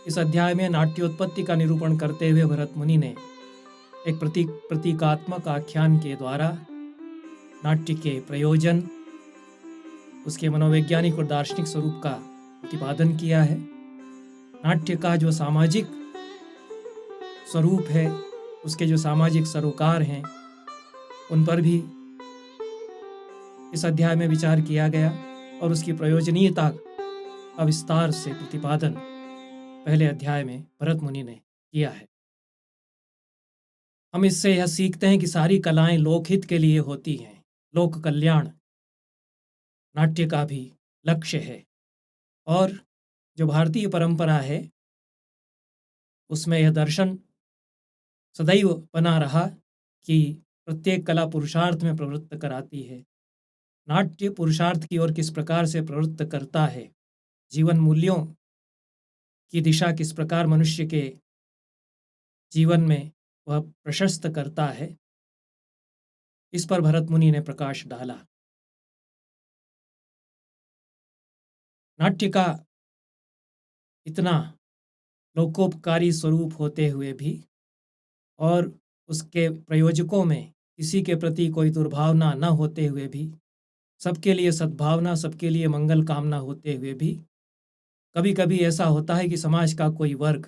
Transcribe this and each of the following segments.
इस अध्याय में नाट्योत्पत्ति का निरूपण करते हुए भरत मुनि ने एक प्रतीकात्मक आख्यान के द्वारा नाट्य के प्रयोजन, उसके मनोवैज्ञानिक और दार्शनिक स्वरूप का प्रतिपादन किया है। नाट्य का जो सामाजिक स्वरूप है, उसके जो सामाजिक सरोकार हैं, उन पर भी इस अध्याय में विचार किया गया और उसकी प्रयोजनीयता का विस्तार से प्रतिपादन पहले अध्याय में भरत मुनि ने किया है। हम इससे यह सीखते हैं कि सारी कलाएं लोकहित के लिए होती हैं। लोक कल्याण नाट्य का भी लक्ष्य है और जो भारतीय परंपरा है उसमें यह दर्शन सदैव बना रहा कि प्रत्येक कला पुरुषार्थ में प्रवृत्त कराती है। नाट्य पुरुषार्थ की ओर किस प्रकार से प्रवृत्त करता है, जीवन मूल्यों की दिशा किस प्रकार मनुष्य के जीवन में वह प्रशस्त करता है, इस पर भरत मुनि ने प्रकाश डाला। नाट्य का इतना लोकोपकारी स्वरूप होते हुए भी और उसके प्रयोजकों में किसी के प्रति कोई दुर्भावना न होते हुए भी, सबके लिए सद्भावना, सबके लिए मंगल कामना होते हुए भी, कभी कभी ऐसा होता है कि समाज का कोई वर्ग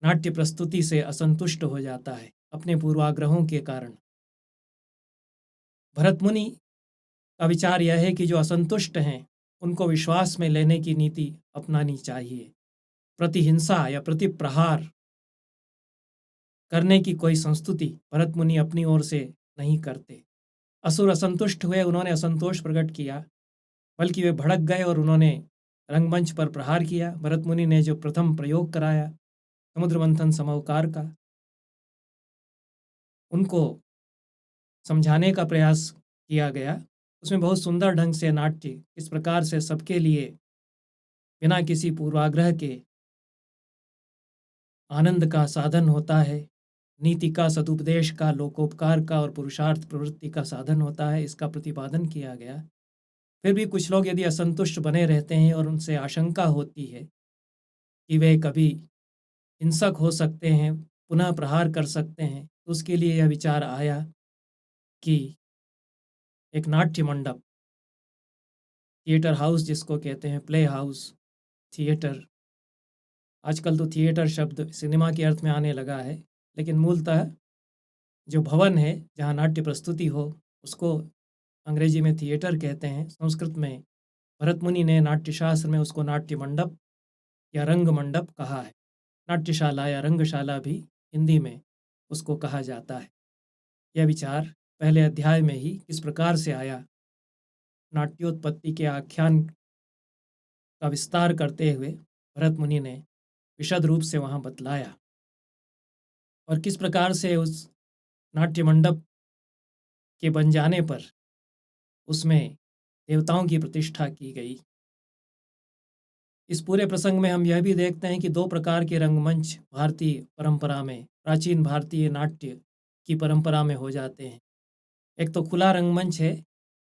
नाट्य प्रस्तुति से असंतुष्ट हो जाता है अपने पूर्वाग्रहों के कारण। भरत मुनि का विचार यह है कि जो असंतुष्ट हैं उनको विश्वास में लेने की नीति अपनानी चाहिए। प्रतिहिंसा या प्रतिप्रहार करने की कोई संस्तुति भरत मुनि अपनी ओर से नहीं करते। असुर असंतुष्ट हुए, उन्होंने असंतोष प्रकट किया, बल्कि वे भड़क गए और उन्होंने रंगमंच पर प्रहार किया। भरत मुनि ने जो प्रथम प्रयोग कराया समुद्र मंथन समौकार का, उनको समझाने का प्रयास किया गया। उसमें बहुत सुंदर ढंग से नाट्य इस प्रकार से सबके लिए बिना किसी पूर्वाग्रह के आनंद का साधन होता है, नीति का, सदुपदेश का, लोकोपकार का और पुरुषार्थ प्रवृत्ति का साधन होता है, इसका प्रतिपादन किया गया। फिर भी कुछ लोग यदि असंतुष्ट बने रहते हैं और उनसे आशंका होती है कि वे कभी हिंसक हो सकते हैं, पुनः प्रहार कर सकते हैं, तो उसके लिए यह विचार आया कि एक नाट्य मंडप, थिएटर हाउस जिसको कहते हैं, प्ले हाउस, थिएटर, आजकल तो थिएटर शब्द सिनेमा के अर्थ में आने लगा है, लेकिन मूलतः जो भवन है जहाँ नाट्य प्रस्तुति हो उसको अंग्रेजी में थिएटर कहते हैं। संस्कृत में भरत मुनि ने नाट्यशास्त्र में उसको नाट्य मंडप या रंग मंडप कहा है। नाट्यशाला या रंगशाला भी हिंदी में उसको कहा जाता है। यह विचार पहले अध्याय में ही किस प्रकार से आया, नाट्योत्पत्ति के आख्यान का विस्तार करते हुए भरत मुनि ने विशद रूप से वहाँ बतलाया और किस प्रकार से उस नाट्य मंडप के बन जाने पर उसमें देवताओं की प्रतिष्ठा की गई। इस पूरे प्रसंग में हम यह भी देखते हैं कि दो प्रकार के रंगमंच भारतीय परंपरा में, प्राचीन भारतीय नाट्य की परंपरा में हो जाते हैं। एक तो खुला रंगमंच है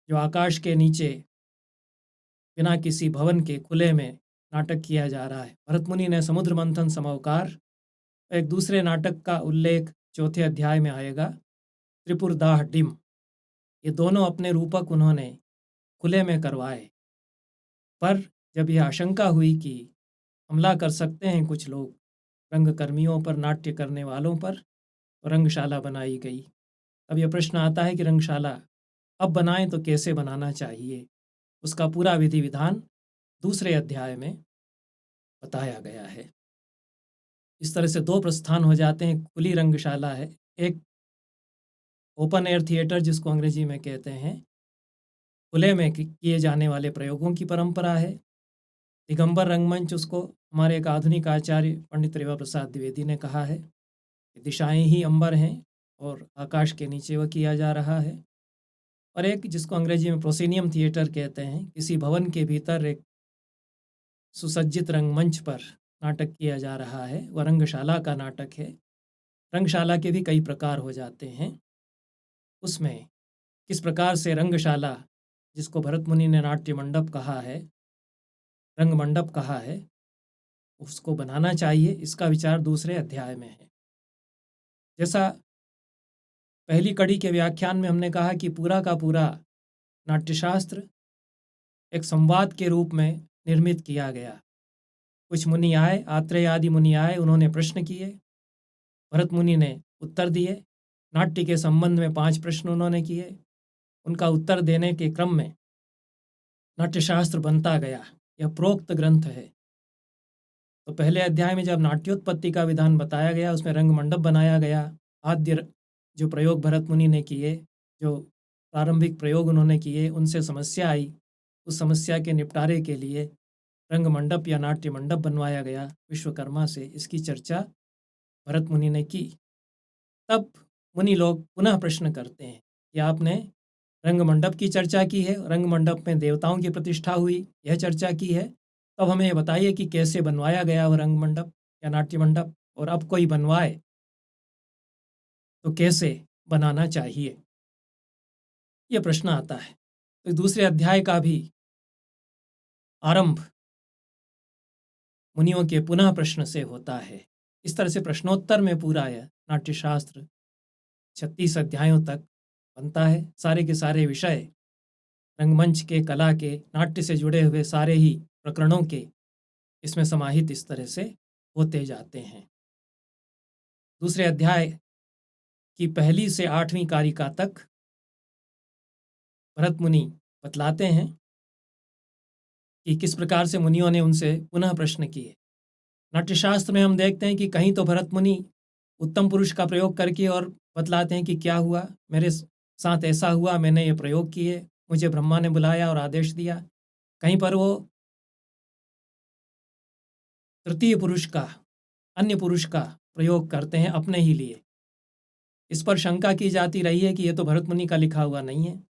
जो आकाश के नीचे बिना किसी भवन के खुले में नाटक किया जा रहा है। भरत मुनि ने समुद्र मंथन समौकार, एक दूसरे नाटक का उल्लेख चौथे अध्याय में आएगा, त्रिपुरदाह डिम, ये दोनों अपने रूपक उन्होंने खुले में करवाए। पर जब यह आशंका हुई कि हमला कर सकते हैं कुछ लोग रंगकर्मियों पर, नाट्य करने वालों पर, तो रंगशाला बनाई गई। अब यह प्रश्न आता है कि रंगशाला अब बनाएं तो कैसे बनाना चाहिए, उसका पूरा विधि विधान दूसरे अध्याय में बताया गया है। इस तरह से दो प्रस्थान हो जाते हैं। खुली रंगशाला है, एक ओपन एयर थिएटर जिसको अंग्रेजी में कहते हैं, खुले में किए जाने वाले प्रयोगों की परंपरा है। दिगंबर रंगमंच, उसको हमारे एक आधुनिक आचार्य पंडित रेवा प्रसाद द्विवेदी ने कहा है कि दिशाएं ही अंबर हैं और आकाश के नीचे वह किया जा रहा है। और एक जिसको अंग्रेजी में प्रोसिनियम थिएटर कहते हैं, किसी भवन के भीतर एक सुसज्जित रंगमंच पर नाटक किया जा रहा है, वह रंगशाला का नाटक है। रंगशाला के भी कई प्रकार हो जाते हैं। उसमें किस प्रकार से रंगशाला, जिसको भरत मुनि ने नाट्य मंडप कहा है, रंग मंडप कहा है, उसको बनाना चाहिए, इसका विचार दूसरे अध्याय में है। जैसा पहली कड़ी के व्याख्यान में हमने कहा कि पूरा का पूरा नाट्यशास्त्र एक संवाद के रूप में निर्मित किया गया। कुछ मुनि आए, आत्रेय आदि मुनि आए, उन्होंने प्रश्न किए, भरत मुनि ने उत्तर दिए। नाट्य के संबंध में 5 प्रश्न उन्होंने किए, उनका उत्तर देने के क्रम में नाट्यशास्त्र बनता गया। यह प्रोक्त ग्रंथ है। तो पहले अध्याय में जब नाट्योत्पत्ति का विधान बताया गया, उसमें रंग मंडप बनाया गया। आद्य जो प्रयोग भरत मुनि ने किए, जो प्रारंभिक प्रयोग उन्होंने किए, उनसे समस्या आई। उस समस्या के निपटारे के लिए रंग मंडप या नाट्य मंडप बनवाया गया विश्वकर्मा से। इसकी चर्चा भरत मुनि ने की। तब मुनि लोग पुनः प्रश्न करते हैं कि आपने रंग मंडप की चर्चा की है, रंग मंडप में देवताओं की प्रतिष्ठा हुई, यह चर्चा की है। तब हमें ये बताइए कि कैसे बनवाया गया वो रंग मंडप या नाट्य मंडप, और अब कोई बनवाए तो कैसे बनाना चाहिए, ये प्रश्न आता है। तो दूसरे अध्याय का भी आरंभ मुनियों के पुनः प्रश्न से होता है। इस तरह से प्रश्नोत्तर में पूरा यह नाट्यशास्त्र 36 अध्यायों तक बनता है। सारे के सारे विषय रंगमंच के, कला के, नाट्य से जुड़े हुए सारे ही प्रकरणों के इसमें समाहित इस तरह से होते जाते हैं। दूसरे अध्याय की पहली से 8वीं कारिका तक भरत मुनि बतलाते हैं कि किस प्रकार से मुनियों ने उनसे पुनः प्रश्न किए। नाट्यशास्त्र में हम देखते हैं कि कहीं तो भरत मुनि उत्तम पुरुष का प्रयोग करके और बतलाते हैं कि क्या हुआ, मेरे साथ ऐसा हुआ, मैंने ये प्रयोग किए, मुझे ब्रह्मा ने बुलाया और आदेश दिया। कहीं पर वो तृतीय पुरुष का, अन्य पुरुष का प्रयोग करते हैं अपने ही लिए। इस पर शंका की जाती रही है कि ये तो भरत मुनि का लिखा हुआ नहीं है।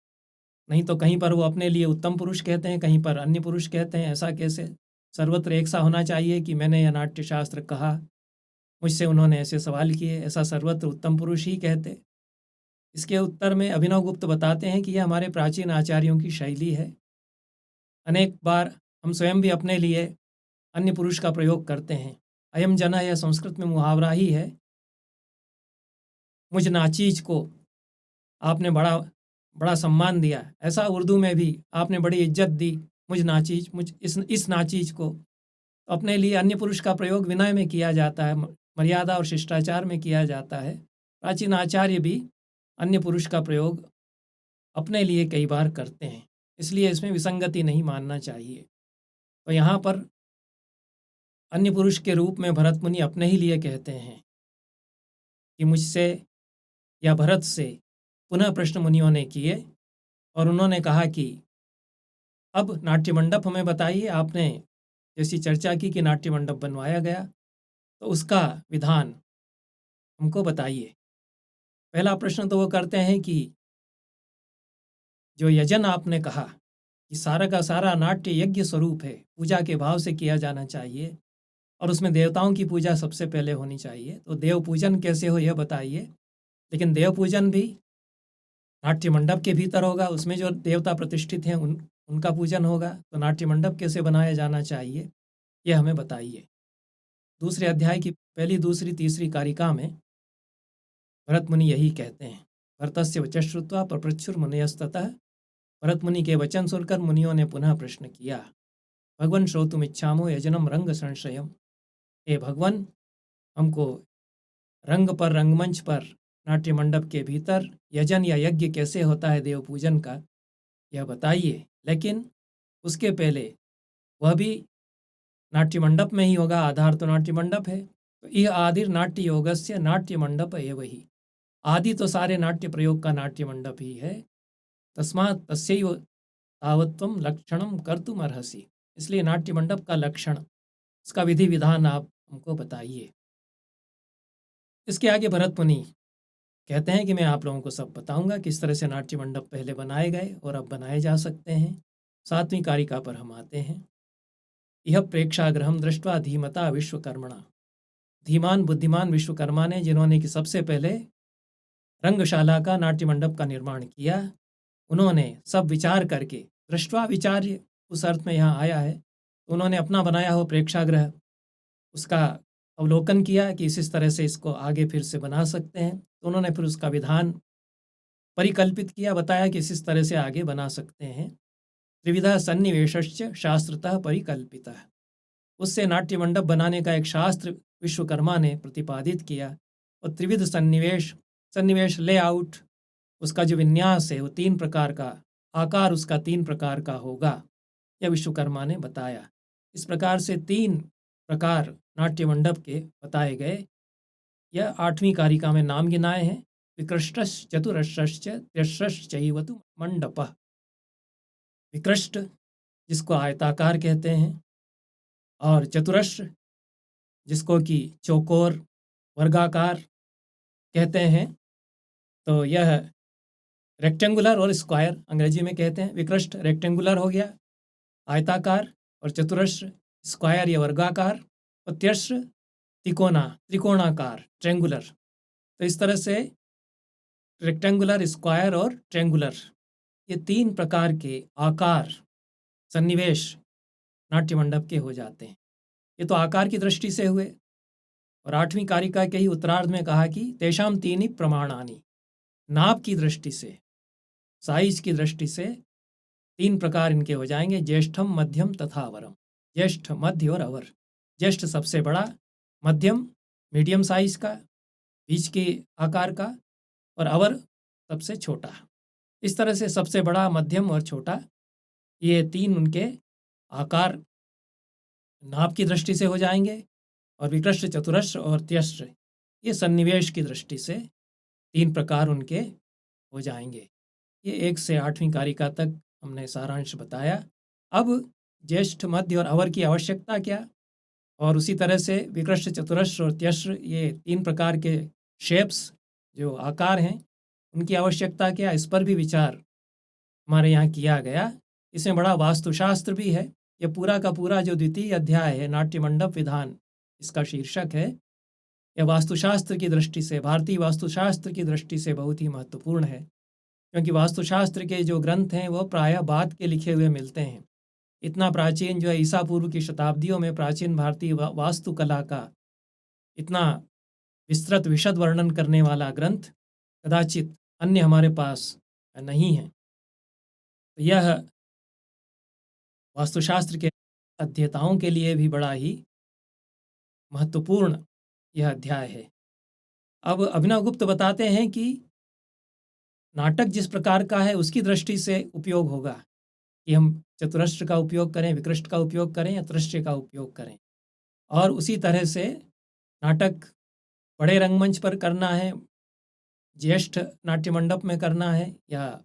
नहीं तो कहीं पर वो अपने लिए उत्तम पुरुष कहते हैं, कहीं पर अन्य पुरुष कहते हैं। ऐसा कैसे? सर्वत्र एक सा होना चाहिए कि मैंने यह नाट्यशास्त्र कहा, मुझसे उन्होंने ऐसे सवाल किए, ऐसा सर्वत्र उत्तम पुरुष ही कहते। इसके उत्तर में अभिनव गुप्त बताते हैं कि यह हमारे प्राचीन आचार्यों की शैली है। अनेक बार हम स्वयं भी अपने लिए अन्य पुरुष का प्रयोग करते हैं। अयम जना यह संस्कृत में मुहावरा ही है। मुझ नाचीज को आपने बड़ा बड़ा सम्मान दिया, ऐसा उर्दू में भी आपने बड़ी इज्जत दी, मुझ नाचीज, मुझ इस नाचीज को। तो अपने लिए अन्य पुरुष का प्रयोग विनय में किया जाता है, मर्यादा और शिष्टाचार में किया जाता है। प्राचीन आचार्य भी अन्य पुरुष का प्रयोग अपने लिए कई बार करते हैं, इसलिए इसमें विसंगति नहीं मानना चाहिए। तो यहाँ पर अन्य पुरुष के रूप में भरत मुनि अपने ही लिए कहते हैं कि मुझसे या भरत से पुनः प्रश्न मुनियों ने किए और उन्होंने कहा कि अब नाट्य मंडप हमें बताइए। आपने जैसी चर्चा की कि नाट्य मंडप बनवाया गया, तो उसका विधान हमको बताइए। पहला प्रश्न तो वो करते हैं कि जो यजन आपने कहा कि सारा का सारा नाट्य यज्ञ स्वरूप है, पूजा के भाव से किया जाना चाहिए और उसमें देवताओं की पूजा सबसे पहले होनी चाहिए, तो देव पूजन कैसे हो यह बताइए। लेकिन देव पूजन भी नाट्य मंडप के भीतर होगा, उसमें जो देवता प्रतिष्ठित हैं उनका पूजन होगा, तो नाट्य मंडप कैसे बनाया जाना चाहिए यह हमें बताइए। दूसरे अध्याय की पहली, दूसरी, तीसरी कारिका में भरत मुनि यही कहते हैं। भरतस्य वचः श्रुत्वा पप्रच्छुर मुनयस्ततः। भरत मुनि के वचन सुनकर मुनियों ने पुनः प्रश्न किया। भगवन् श्रोतुम इच्छामो यजनम रंग संशयम। हे भगवान, हमको रंग पर, रंगमंच पर, नाट्य मंडप के भीतर यजन या यज्ञ कैसे होता है देव पूजन का, यह बताइए। लेकिन उसके पहले वह भी नाट्य मंडप में ही होगा, आधार तो नाट्य मंडप है। तो यह आदिर नाट्य योगस्य नाट्य मंडप एव ही। आदि तो सारे नाट्य प्रयोग का नाट्य मंडप ही है। तस्मात् तस्यैव तावत्वं लक्षणम कर्तुम अर्हसि। इसलिए नाट्य मंडप का लक्षण, इसका विधि विधान आप हमको बताइए। इसके आगे भरत मुनि कहते हैं कि मैं आप लोगों को सब बताऊंगा किस तरह से नाट्य मंडप पहले बनाए गए और अब बनाए जा सकते हैं। 7वीं कारिका पर हम आते हैं। यह प्रेक्षागृहम दृष्ट्वा धीमता विश्वकर्मणा। धीमान बुद्धिमान विश्वकर्मा ने, जिन्होंने कि सबसे पहले रंगशाला का, नाट्य मंडप का निर्माण किया, उन्होंने सब विचार करके, दृष्ट्वा विचार्य उस अर्थ में यहाँ आया है, तो उन्होंने अपना बनाया हो प्रेक्षागृह उसका अवलोकन किया कि इस तरह से इसको आगे फिर से बना सकते हैं। तो उन्होंने फिर उसका विधान परिकल्पित किया, बताया कि इस तरह से आगे बना सकते हैं। त्रिविधा सन्निवेशश्च शास्त्रतः परिकल्पितः। उससे नाट्य मंडप बनाने का एक शास्त्र विश्वकर्मा ने प्रतिपादित किया। और त्रिविध सन्निवेश लेआउट, उसका जो विन्यास है वो 3 प्रकार का, आकार उसका 3 प्रकार का होगा, यह विश्वकर्मा ने बताया। इस प्रकार से 3 प्रकार नाट्य मंडप के बताए गए। यह 8वीं कारिका में नाम गिनाए हैं। विकृष्टश्च चतुरश्रश्च त्यस्रश्चैवतु मंडपः। विकृष्ट जिसको आयताकार कहते हैं, और चतुरस्र जिसको कि चौकोर वर्गाकार कहते हैं। तो यह रेक्टेंगुलर और स्क्वायर अंग्रेजी में कहते हैं। विकृष्ट रेक्टेंगुलर हो गया, आयताकार, और चतुरस्र स्क्वायर या वर्गाकार, और त्यस्र त्रिकोणाकार ट्रेंगुलर। तो इस तरह से रेक्टेंगुलर, स्क्वायर और ट्रेंगुलर, ये 3 प्रकार के आकार सन्निवेश नाट्य मंडप के हो जाते हैं। ये तो आकार की दृष्टि से हुए। और 8वीं कारिका के ही उत्तरार्ध में कहा कि तेषाम तीनि प्रमाणानि, नाप की दृष्टि से, साइज की दृष्टि से 3 प्रकार इनके हो जाएंगे। ज्येष्ठम, मध्यम तथा अवरम। ज्येष्ठ, मध्य और अवर। ज्येष्ठ सबसे बड़ा, मध्यम मीडियम साइज का, बीच के आकार का, और अवर सबसे छोटा। इस तरह से सबसे बड़ा, मध्यम और छोटा, ये 3 उनके आकार नाप की दृष्टि से हो जाएंगे। और विकृष्ट, चतुरस्र और त्यस्र ये सन्निवेश की दृष्टि से 3 प्रकार उनके हो जाएंगे। ये 1 से 8वीं कारिका तक हमने सारांश बताया। अब ज्येष्ठ, मध्य और अवर की आवश्यकता क्या, और उसी तरह से विकृष्ट, चतुरस्र और त्यस्र ये 3 प्रकार के शेप्स जो आकार हैं उनकी आवश्यकता क्या, इस पर भी विचार हमारे यहाँ किया गया। इसमें बड़ा वास्तुशास्त्र भी है। यह पूरा का पूरा जो 2य अध्याय है, नाट्य मंडप विधान इसका शीर्षक है, यह वास्तुशास्त्र की दृष्टि से, भारतीय वास्तुशास्त्र की दृष्टि से बहुत ही महत्वपूर्ण है। क्योंकि वास्तुशास्त्र के जो ग्रंथ हैं वो प्रायः बाद के लिखे हुए मिलते हैं। इतना प्राचीन जो है, ईसा पूर्व की शताब्दियों में प्राचीन भारतीय वास्तुकला का इतना विस्तृत विशद वर्णन करने वाला ग्रंथ कदाचित अन्य हमारे पास नहीं है। तो यह वास्तुशास्त्र के अध्येताओं के लिए भी बड़ा ही महत्वपूर्ण यह अध्याय है। अब अभिनवगुप्त बताते हैं कि नाटक जिस प्रकार का है उसकी दृष्टि से उपयोग होगा कि हम चतुरस्र का उपयोग करें, विकृष्ट का उपयोग करें या त्रस्य का उपयोग करें। और उसी तरह से नाटक बड़े रंगमंच पर करना है, ज्येष्ठ नाट्य मंडप में करना है, या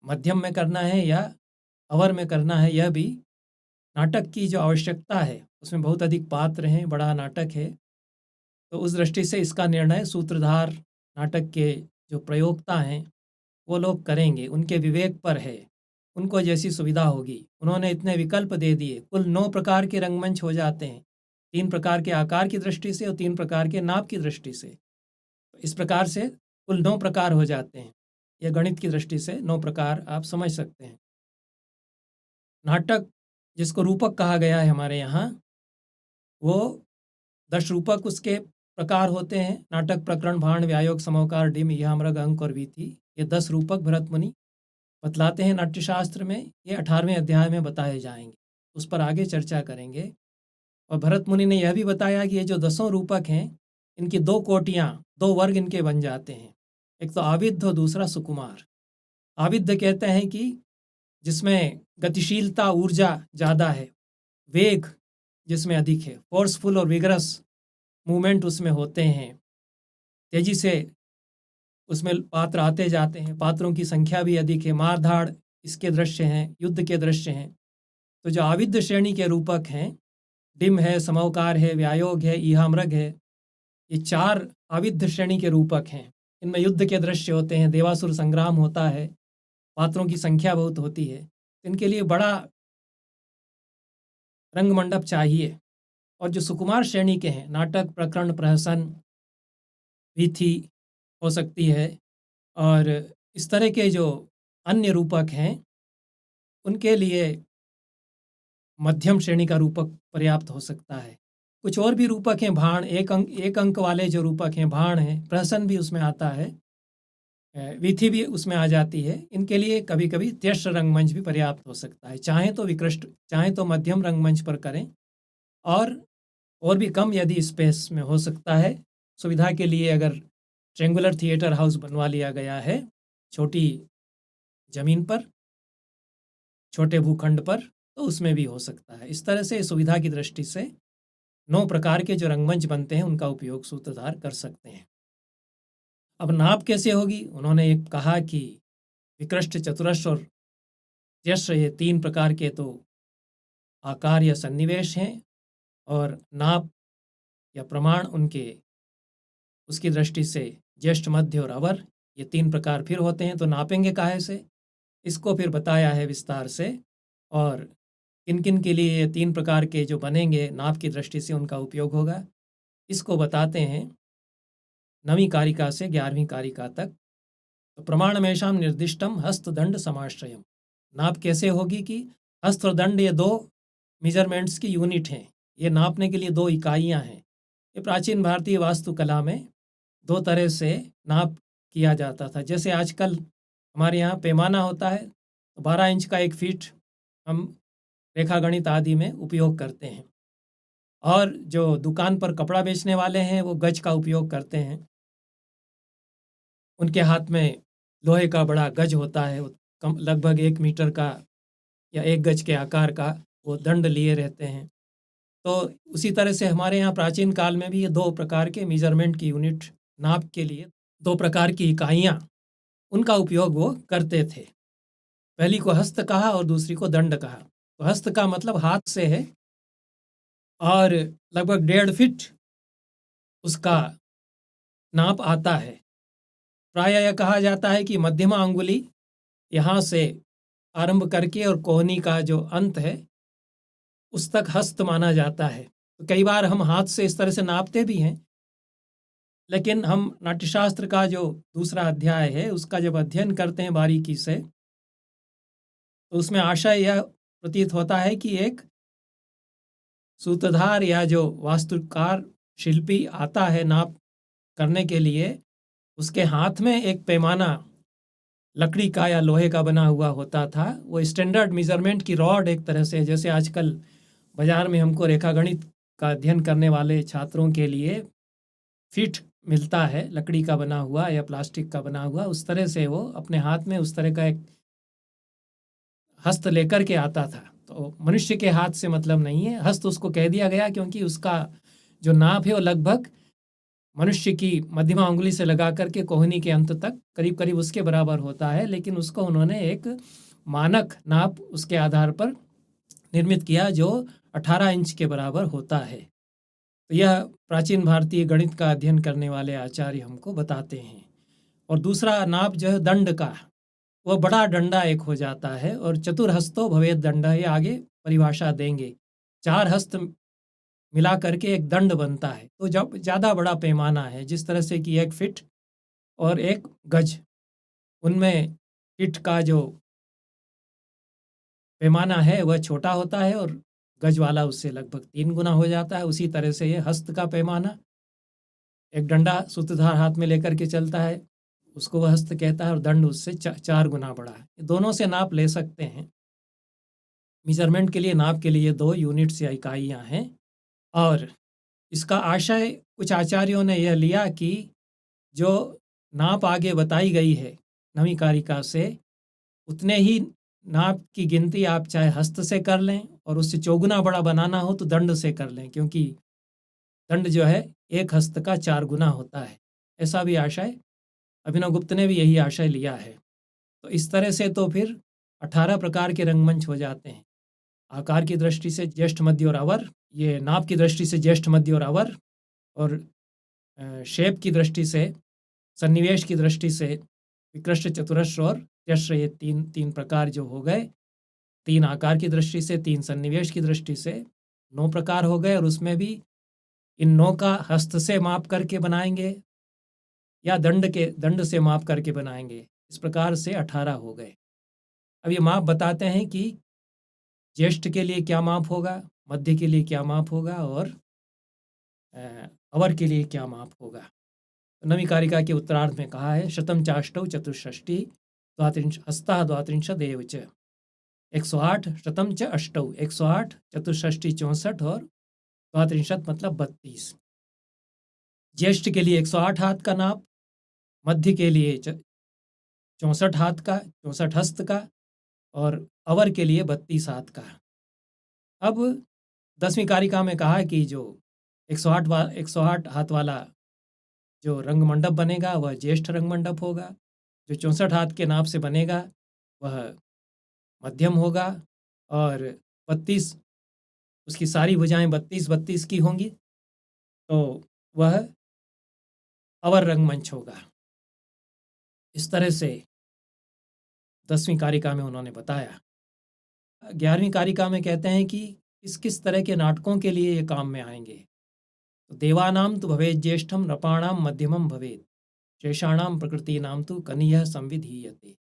मध्यम में करना है, या अवर में करना है, यह भी नाटक की जो आवश्यकता है उसमें बहुत अधिक पात्र हैं, बड़ा नाटक है। तो उस दृष्टि से इसका निर्णय सूत्रधार, नाटक के जो प्रयोक्ता हैं वो लोग करेंगे, उनके विवेक पर है, उनको जैसी सुविधा होगी। उन्होंने इतने विकल्प दे दिए, कुल 9 प्रकार के रंगमंच हो जाते हैं, 3 प्रकार के आकार की दृष्टि से और 3 प्रकार के नाप की दृष्टि से। इस प्रकार से कुल 9 प्रकार हो जाते हैं। यह गणित की दृष्टि से 9 प्रकार आप समझ सकते हैं। नाटक जिसको रूपक कहा गया है हमारे यहाँ, वो 10 रूपक उसके प्रकार होते हैं। नाटक, प्रकरण, भांड, व्यायोग, समोकार, डिम, यामृग, अंक और वीथी, ये 10 रूपक भरत मुनि बतलाते हैं नाट्यशास्त्र में। ये 18वें अध्याय में बताए जाएंगे, उस पर आगे चर्चा करेंगे। और भरत मुनि ने यह भी बताया कि ये जो 10 रूपक हैं, इनकी 2 कोटियाँ, 2 वर्ग इनके बन जाते हैं। एक तो आविद्ध और दूसरा सुकुमार। आविद्ध कहते हैं कि जिसमें गतिशीलता, ऊर्जा ज़्यादा है, वेग जिसमें अधिक है, फोर्सफुल और विगरस मूवमेंट उसमें होते हैं, तेजी से उसमें पात्र आते जाते हैं, पात्रों की संख्या भी अधिक है, मारधाड़ इसके दृश्य हैं, युद्ध के दृश्य हैं। तो जो आविद्ध श्रेणी के रूपक हैं, डिम है, समौकार है, व्यायोग है, ईहामृग है, ये 4 आविद्ध श्रेणी के रूपक हैं। इनमें युद्ध के दृश्य होते हैं, देवासुर संग्राम होता है, पात्रों की संख्या बहुत होती है। इनके लिए बड़ा रंगमंडप चाहिए। और जो सुकुमार श्रेणी के हैं, नाटक, प्रकरण, प्रहसन, वीथी हो सकती है, और इस तरह के जो अन्य रूपक हैं, उनके लिए मध्यम श्रेणी का रूपक पर्याप्त हो सकता है। कुछ और भी रूपक हैं, भाण, एक अंक वाले जो रूपक हैं, भाण हैं, प्रहसन भी उसमें आता है, विथि भी उसमें आ जाती है। इनके लिए कभी कभी त्यक्ष रंगमंच भी पर्याप्त हो सकता है। चाहें तो विकृष्ट, चाहें तो मध्यम रंगमंच पर करें, और भी कम यदि स्पेस में हो सकता है। सुविधा के लिए अगर ट्रेंगुलर थिएटर हाउस बनवा लिया गया है छोटी जमीन पर, छोटे भूखंड पर, तो उसमें भी हो सकता है। इस तरह से सुविधा की दृष्टि से 9 प्रकार के जो रंगमंच बनते हैं उनका उपयोग सूत्रधार कर सकते हैं। अब नाप कैसे होगी? उन्होंने एक कहा कि विकृष्ट, चतुरस्र और त्यस्र, ये 3 प्रकार के तो आकार या सन्निवेश हैं, और नाप या प्रमाण उनके उसकी दृष्टि से ज्येष्ठ, मध्य और अवर, ये 3 प्रकार फिर होते हैं। तो नापेंगे काहे से, इसको फिर बताया है विस्तार से, और किन किन के लिए ये 3 प्रकार के जो बनेंगे नाप की दृष्टि से उनका उपयोग होगा, इसको बताते हैं 9वीं कारिका से 11वीं कारिका तक। तो प्रमाणमेषां निर्दिष्टम हस्तदंड समाश्रयम। नाप कैसे होगी कि हस्त और दंड, ये 2 मेजरमेंट्स की यूनिट हैं, ये नापने के लिए 2 इकाइयां हैं। ये प्राचीन भारतीय वास्तुकला में 2 तरह से नाप किया जाता था। जैसे आजकल हमारे यहाँ पैमाना होता है, तो 12 इंच का 1 फीट हम रेखागणित आदि में उपयोग करते हैं, और जो दुकान पर कपड़ा बेचने वाले हैं वो गज का उपयोग करते हैं। उनके हाथ में लोहे का बड़ा गज होता है, वो कम लगभग 1 मीटर का या 1 गज के आकार का वो दंड लिए रहते हैं। तो उसी तरह से हमारे यहाँ प्राचीन काल में भी ये 2 प्रकार के मेजरमेंट की यूनिट, नाप के लिए 2 प्रकार की इकाइयाँ, उनका उपयोग वो करते थे। पहली को हस्त कहा और दूसरी को दंड कहा। तो हस्त का मतलब हाथ से है, और लगभग 1.5 फीट उसका नाप आता है। प्रायः यह कहा जाता है कि मध्यमा अंगुली यहाँ से आरंभ करके और कोहनी का जो अंत है उस तक हस्त माना जाता है। तो कई बार हम हाथ से इस तरह से नापते भी हैं, लेकिन हम नाट्यशास्त्र का जो दूसरा अध्याय है उसका जब अध्ययन करते हैं बारीकी से, तो उसमें आशय यह प्रतीत होता है कि एक सूत्रधार या जो वास्तुकार शिल्पी आता है नाप करने के लिए, उसके हाथ में एक पैमाना लकड़ी का या लोहे का बना हुआ होता था। वो स्टैंडर्ड मेजरमेंट की रॉड एक तरह से, जैसे आजकल बाजार में हमको रेखागणित का अध्ययन करने वाले छात्रों के लिए फीट मिलता है लकड़ी का बना हुआ या प्लास्टिक का बना हुआ, उस तरह से वो अपने हाथ में उस तरह का एक हस्त लेकर के आता था। तो मनुष्य के हाथ से मतलब नहीं है, हस्त उसको कह दिया गया क्योंकि उसका जो नाप है वो लगभग मनुष्य की मध्यमा उंगली से लगा करके कोहनी के अंत तक करीब करीब उसके बराबर होता है, लेकिन उसको उन्होंने एक मानक नाप उसके आधार पर निर्मित किया जो 18 इंच के बराबर होता है। तो यह प्राचीन भारतीय गणित का अध्ययन करने वाले आचार्य हमको बताते हैं। और दूसरा नाप जो है दंड का, वह बड़ा डंडा एक हो जाता है, और चतुर्हस्तो भवेद दंड, ये आगे परिभाषा देंगे। 4 हस्त मिला करके एक दंड बनता है। तो जब ज़्यादा बड़ा पैमाना है, जिस तरह से कि 1 फीट और 1 गज, उनमें फीट का जो पैमाना है वह छोटा होता है और गज वाला उससे लगभग 3 गुना हो जाता है। उसी तरह से ये हस्त का पैमाना, एक डंडा सूत्रधार हाथ में लेकर के चलता है, उसको वह हस्त कहता है, और दंड उससे 4 गुना बड़ा है। दोनों से नाप ले सकते हैं। मेजरमेंट के लिए, नाप के लिए 2 यूनिट्स या इकाइयाँ हैं। और इसका आशय कुछ आचार्यों ने यह लिया कि जो नाप आगे बताई गई है 9वीं कारिका से, उतने ही नाप की गिनती आप चाहे हस्त से कर लें, और उससे चौगुना बड़ा बनाना हो तो दंड से कर लें, क्योंकि दंड जो है 1 हस्त का 4 गुना होता है। ऐसा भी आशय अभिनव गुप्त ने भी यही आशय लिया है। तो इस तरह से तो फिर 18 प्रकार के रंगमंच हो जाते हैं। आकार की दृष्टि से ज्येष्ठ, मध्य और अवर, ये नाप की दृष्टि से ज्येष्ठ, मध्य और अवर, और शेप की दृष्टि से, सन्निवेश की दृष्टि से विकृष्ट, चतुरस्र और त्यस्र, ये 3 प्रकार जो हो गए। 3 आकार की दृष्टि से, 3 सन्निवेश की दृष्टि से 9 प्रकार हो गए, और उसमें भी इन 9 का हस्त से माप करके बनाएंगे या दंड से माप करके बनाएंगे। इस प्रकार से 18 हो गए। अब ये माप बताते हैं कि ज्येष्ठ के लिए क्या माप होगा, मध्य के लिए क्या माप होगा, और अवर के लिए क्या माप होगा। तो नवी कारिका के उत्तरार्ध में कहा है शतम चाष्टौ चतुष्षष्टि द्वात्रिंश हस्ता द्वात्रिंशदेव च 108 शतम च अष्टौ 108 चतुष्षष्टि 64 और द्वात्रिंशत मतलब 32। ज्येष्ठ के लिए 108 हाथ का नाप, मध्य के लिए 64 हाथ का 64 हस्त का और अवर के लिए 32 हाथ का। अब 10वीं कारिका में कहा कि जो 108 हाथ वाला जो रंग मंडप बनेगा वह ज्येष्ठ रंग मंडप होगा, जो 64 हाथ के नाप से बनेगा वह मध्यम होगा और 32 उसकी सारी भुजाएं 32-32 की होंगी तो वह अवर रंगमंच होगा। इस तरह से 10वीं कारिका में उन्होंने बताया। 11वीं कारिका में कहते हैं कि किस किस तरह के नाटकों के लिए ये काम में आएंगे। तो देवानाम तो भवेत ज्येष्ठम नृपाणाम मध्यमम भवेत शेषाणाम प्रकृति नाम तो कनीय संविधीयते।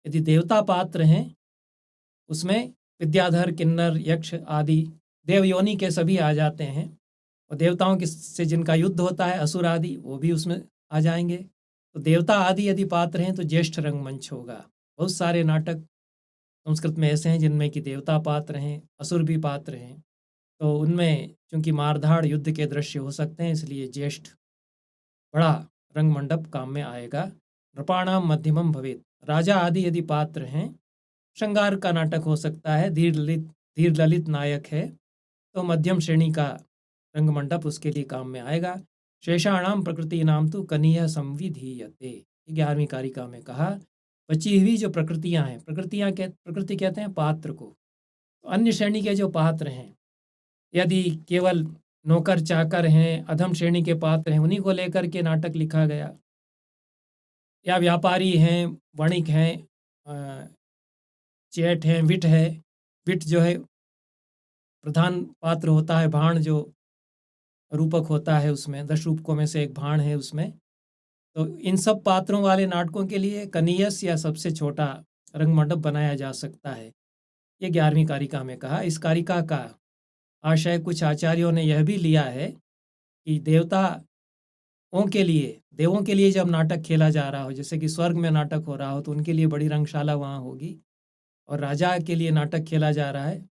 यदि देवता पात्र हैं उसमें विद्याधर किन्नर यक्ष आदि देवयोनि के सभी आ जाते हैं और देवताओं के से जिनका युद्ध होता है असुर आदि वो भी उसमें आ जाएंगे। तो देवता आदि यदि पात्र हैं तो ज्येष्ठ रंगमंच होगा। बहुत सारे नाटक संस्कृत में ऐसे हैं जिनमें कि देवता पात्र हैं, असुर भी पात्र हैं, तो उनमें चूंकि मारधाड़ युद्ध के दृश्य हो सकते हैं इसलिए ज्येष्ठ बड़ा रंगमंडप काम में आएगा। नृपाणाम मध्यमम भवेत, राजा आदि यदि पात्र हैं, श्रृंगार का नाटक हो सकता है, धीर ललित नायक है तो मध्यम श्रेणी का रंगमंडप उसके लिए काम में आएगा। शेषाणाम प्रकृति नाम तो कनीय संविधीयते। 11वीं कारिका में कहा बची हुई जो प्रकृतियां हैं, प्रकृति कहते हैं पात्र को, तो अन्य श्रेणी के जो पात्र हैं यदि केवल नौकर चाकर हैं, अधम श्रेणी के पात्र हैं, उन्हीं को लेकर के नाटक लिखा गया, या व्यापारी हैं, वणिक हैं, चेट हैं, विट है, विट जो है प्रधान पात्र होता है, भाण जो रूपक होता है उसमें 10 रूपकों में से एक भाण है उसमें। तो इन सब पात्रों वाले नाटकों के लिए कनीयस या सबसे छोटा रंगमंडप बनाया जा सकता है। ये 11वीं कारिका में कहा। इस कारिका का आशय कुछ आचार्यों ने यह भी लिया है कि देवताओं के लिए, देवों के लिए जब नाटक खेला जा रहा हो, जैसे कि स्वर्ग में नाटक हो रहा हो तो उनके लिए बड़ी रंगशाला वहाँ होगी, और राजा के लिए नाटक खेला जा रहा है,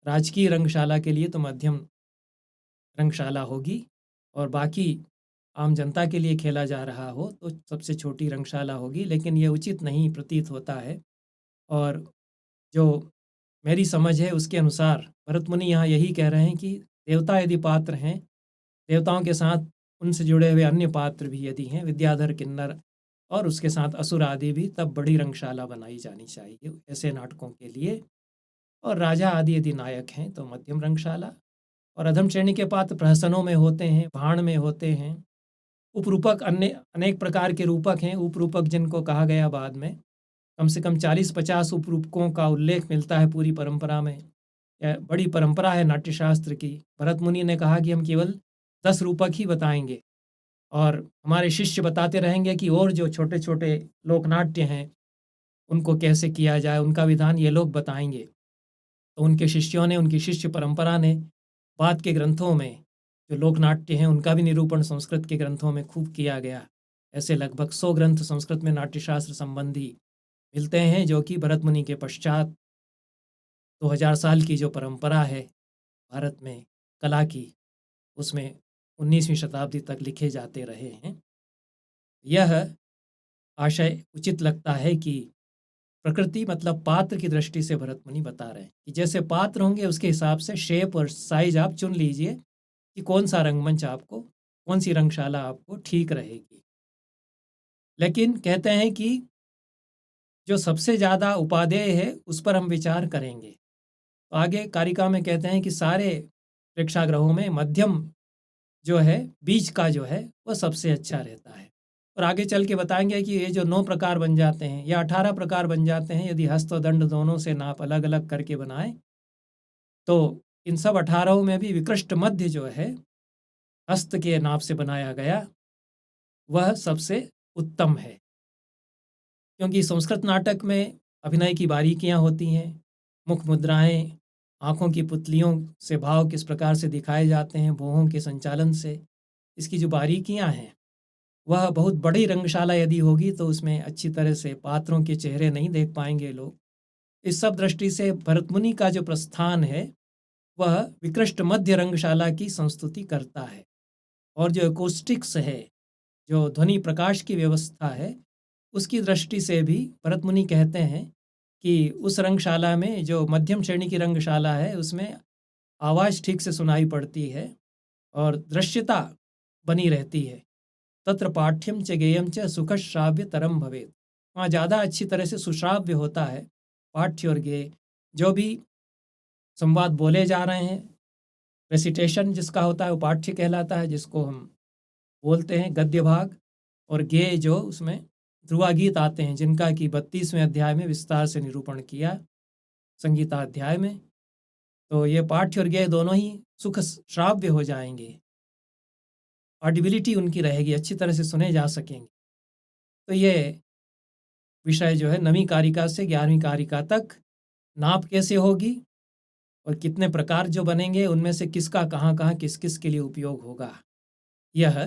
राजकीय रंगशाला के लिए तो मध्यम रंगशाला होगी, और बाकी आम जनता के लिए खेला जा रहा हो तो सबसे छोटी रंगशाला होगी। लेकिन ये उचित नहीं प्रतीत होता है, और जो मेरी समझ है उसके अनुसार भरत मुनि यहाँ यही कह रहे हैं कि देवता यदि पात्र हैं, देवताओं के साथ उनसे जुड़े हुए अन्य पात्र भी यदि हैं, विद्याधर किन्नर और उसके साथ असुर आदि भी, तब बड़ी रंगशाला बनाई जानी चाहिए ऐसे नाटकों के लिए। और राजा आदि यदि नायक हैं तो मध्यम रंगशाला, और अधम श्रेणी के पात्र प्रहसनों में होते हैं, भाण में होते हैं, उपरूपक अन्य अनेक प्रकार के रूपक हैं, उपरूपक जिनको कहा गया बाद में, कम से कम 40-50 उपरूपकों का उल्लेख मिलता है पूरी परंपरा में। बड़ी परंपरा है नाट्यशास्त्र की। भरत मुनि ने कहा कि हम केवल 10 रूपक ही बताएंगे और हमारे शिष्य बताते रहेंगे कि और जो छोटे छोटे लोकनाट्य हैं उनको कैसे किया जाए, उनका विधान ये लोग बताएंगे। तो उनके शिष्यों ने, उनकी शिष्य परंपरा ने बाद के ग्रंथों में जो लोकनाट्य हैं उनका भी निरूपण संस्कृत के ग्रंथों में खूब किया गया। ऐसे लगभग 100 ग्रंथ संस्कृत में नाट्यशास्त्र संबंधी मिलते हैं, जो कि भरत मुनि के पश्चात 2000 साल की जो परंपरा है भारत में कला की, उसमें 19वीं शताब्दी तक लिखे जाते रहे हैं। यह आशय उचित लगता है कि प्रकृति मतलब पात्र की दृष्टि से भरत मुनि बता रहे हैं कि जैसे पात्र होंगे उसके हिसाब से शेप और साइज आप चुन लीजिए कि कौन सा रंगमंच आपको, कौन सी रंगशाला आपको ठीक रहेगी। लेकिन कहते हैं कि जो सबसे ज़्यादा उपादेय है उस पर हम विचार करेंगे। तो आगे कारिका में कहते हैं कि सारे प्रेक्षागृहों में मध्यम जो है, बीच का जो है वह सबसे अच्छा रहता है। और आगे चल के बताएंगे कि ये जो 9 प्रकार बन जाते हैं या 18 प्रकार बन जाते हैं यदि हस्त और दंड दोनों से नाप अलग अलग करके बनाएं, तो इन सब 18 में भी विकृष्ट मध्य जो है हस्त के नाप से बनाया गया वह सबसे उत्तम है। क्योंकि संस्कृत नाटक में अभिनय की बारीकियां होती हैं, मुख मुद्राएं, आँखों की पुतलियों से भाव किस प्रकार से दिखाए जाते हैं, भौहों के संचालन से, इसकी जो बारीकियाँ हैं, वह बहुत बड़ी रंगशाला यदि होगी तो उसमें अच्छी तरह से पात्रों के चेहरे नहीं देख पाएंगे लोग। इस सब दृष्टि से भरतमुनि का जो प्रस्थान है वह विकृष्ट मध्य रंगशाला की संस्तुति करता है। और जो एकोस्टिक्स है, जो ध्वनि प्रकाश की व्यवस्था है, उसकी दृष्टि से भी भरतमुनि कहते हैं कि उस रंगशाला में, जो मध्यम श्रेणी की रंगशाला है, उसमें आवाज़ ठीक से सुनाई पड़ती है और दृश्यता बनी रहती है। तत्र पाठ्यम च गेयम च सुखश्राव्य तरम भवेत। वहाँ ज़्यादा अच्छी तरह से सुश्राव्य होता है। पाठ्य और गेय, जो भी संवाद बोले जा रहे हैं, रेसिटेशन जिसका होता है वो पाठ्य कहलाता है, जिसको हम बोलते हैं गद्य भाग। और गेय जो उसमें ध्रुवा गीत आते हैं, जिनका कि 32वें अध्याय में विस्तार से निरूपण किया, संगीताध्याय में। तो ये पाठ्य और गेय दोनों ही सुख श्राव्य हो जाएंगे, ऑडिबिलिटी उनकी रहेगी, अच्छी तरह से सुने जा सकेंगे। तो ये विषय जो है 9वीं कारिका से 11वीं कारिका तक नाप कैसे होगी और कितने प्रकार जो बनेंगे, उनमें से किसका कहाँ कहाँ किस किस के लिए उपयोग होगा, यह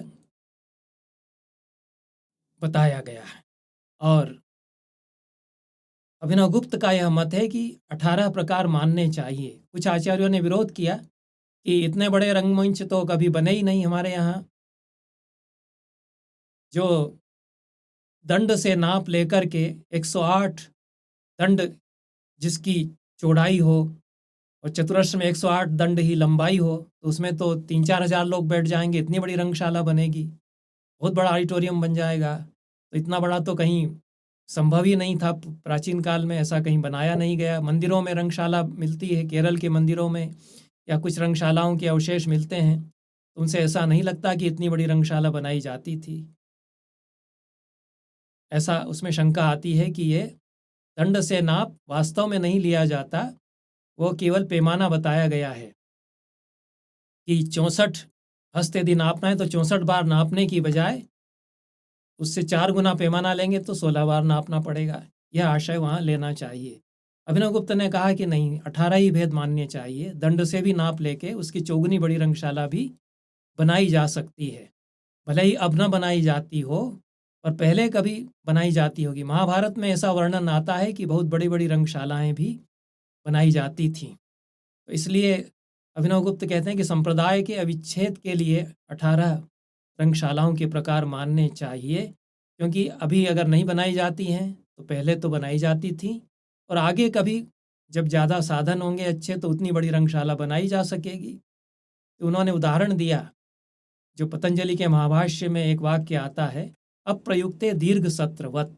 बताया गया है। और अभिनवगुप्त का यह मत है कि 18 प्रकार मानने चाहिए। कुछ आचार्यों ने विरोध किया कि इतने बड़े रंगमंच तो कभी बने ही नहीं हमारे यहाँ, जो दंड से नाप लेकर के 108 दंड जिसकी चौड़ाई हो और चतुरस्र में 108 दंड ही लंबाई हो, तो उसमें तो 3-4 हज़ार लोग बैठ जाएंगे, इतनी बड़ी रंगशाला बनेगी, बहुत बड़ा ऑडिटोरियम बन जाएगा। तो इतना बड़ा तो कहीं संभव ही नहीं था, प्राचीन काल में ऐसा कहीं बनाया नहीं गया। मंदिरों में रंगशाला मिलती है, केरल के मंदिरों में या कुछ रंगशालाओं के अवशेष मिलते हैं, तो उनसे ऐसा नहीं लगता कि इतनी बड़ी रंगशाला बनाई जाती थी। ऐसा उसमें शंका आती है कि ये दंड से नाप वास्तव में नहीं लिया जाता, वो केवल पैमाना बताया गया है कि 64 हस्त यदि नापना है तो 64 बार नापने की बजाय उससे 4 गुना पैमाना लेंगे तो 16 बार नापना पड़ेगा। यह आशय वहाँ लेना चाहिए। अभिनवगुप्त ने कहा कि नहीं, 18 ही भेद मानने चाहिए, दंड से भी नाप लेके उसकी चौगुनी बड़ी रंगशाला भी बनाई जा सकती है। भले ही अब न बनाई जाती हो, पर पहले कभी बनाई जाती होगी। महाभारत में ऐसा वर्णन आता है कि बहुत बड़ी बड़ी रंगशालाएं भी बनाई जाती थीं। तो इसलिए अभिनवगुप्त कहते हैं कि संप्रदाय के अविच्छेद के लिए 18 रंगशालाओं के प्रकार मानने चाहिए, क्योंकि अभी अगर नहीं बनाई जाती हैं तो पहले तो बनाई जाती थी, और आगे कभी जब ज़्यादा साधन होंगे अच्छे तो उतनी बड़ी रंगशाला बनाई जा सकेगी। तो उन्होंने उदाहरण दिया, जो पतंजलि के महाभाष्य में एक वाक्य आता है, अप्रयुक्ते दीर्घ सत्रवत।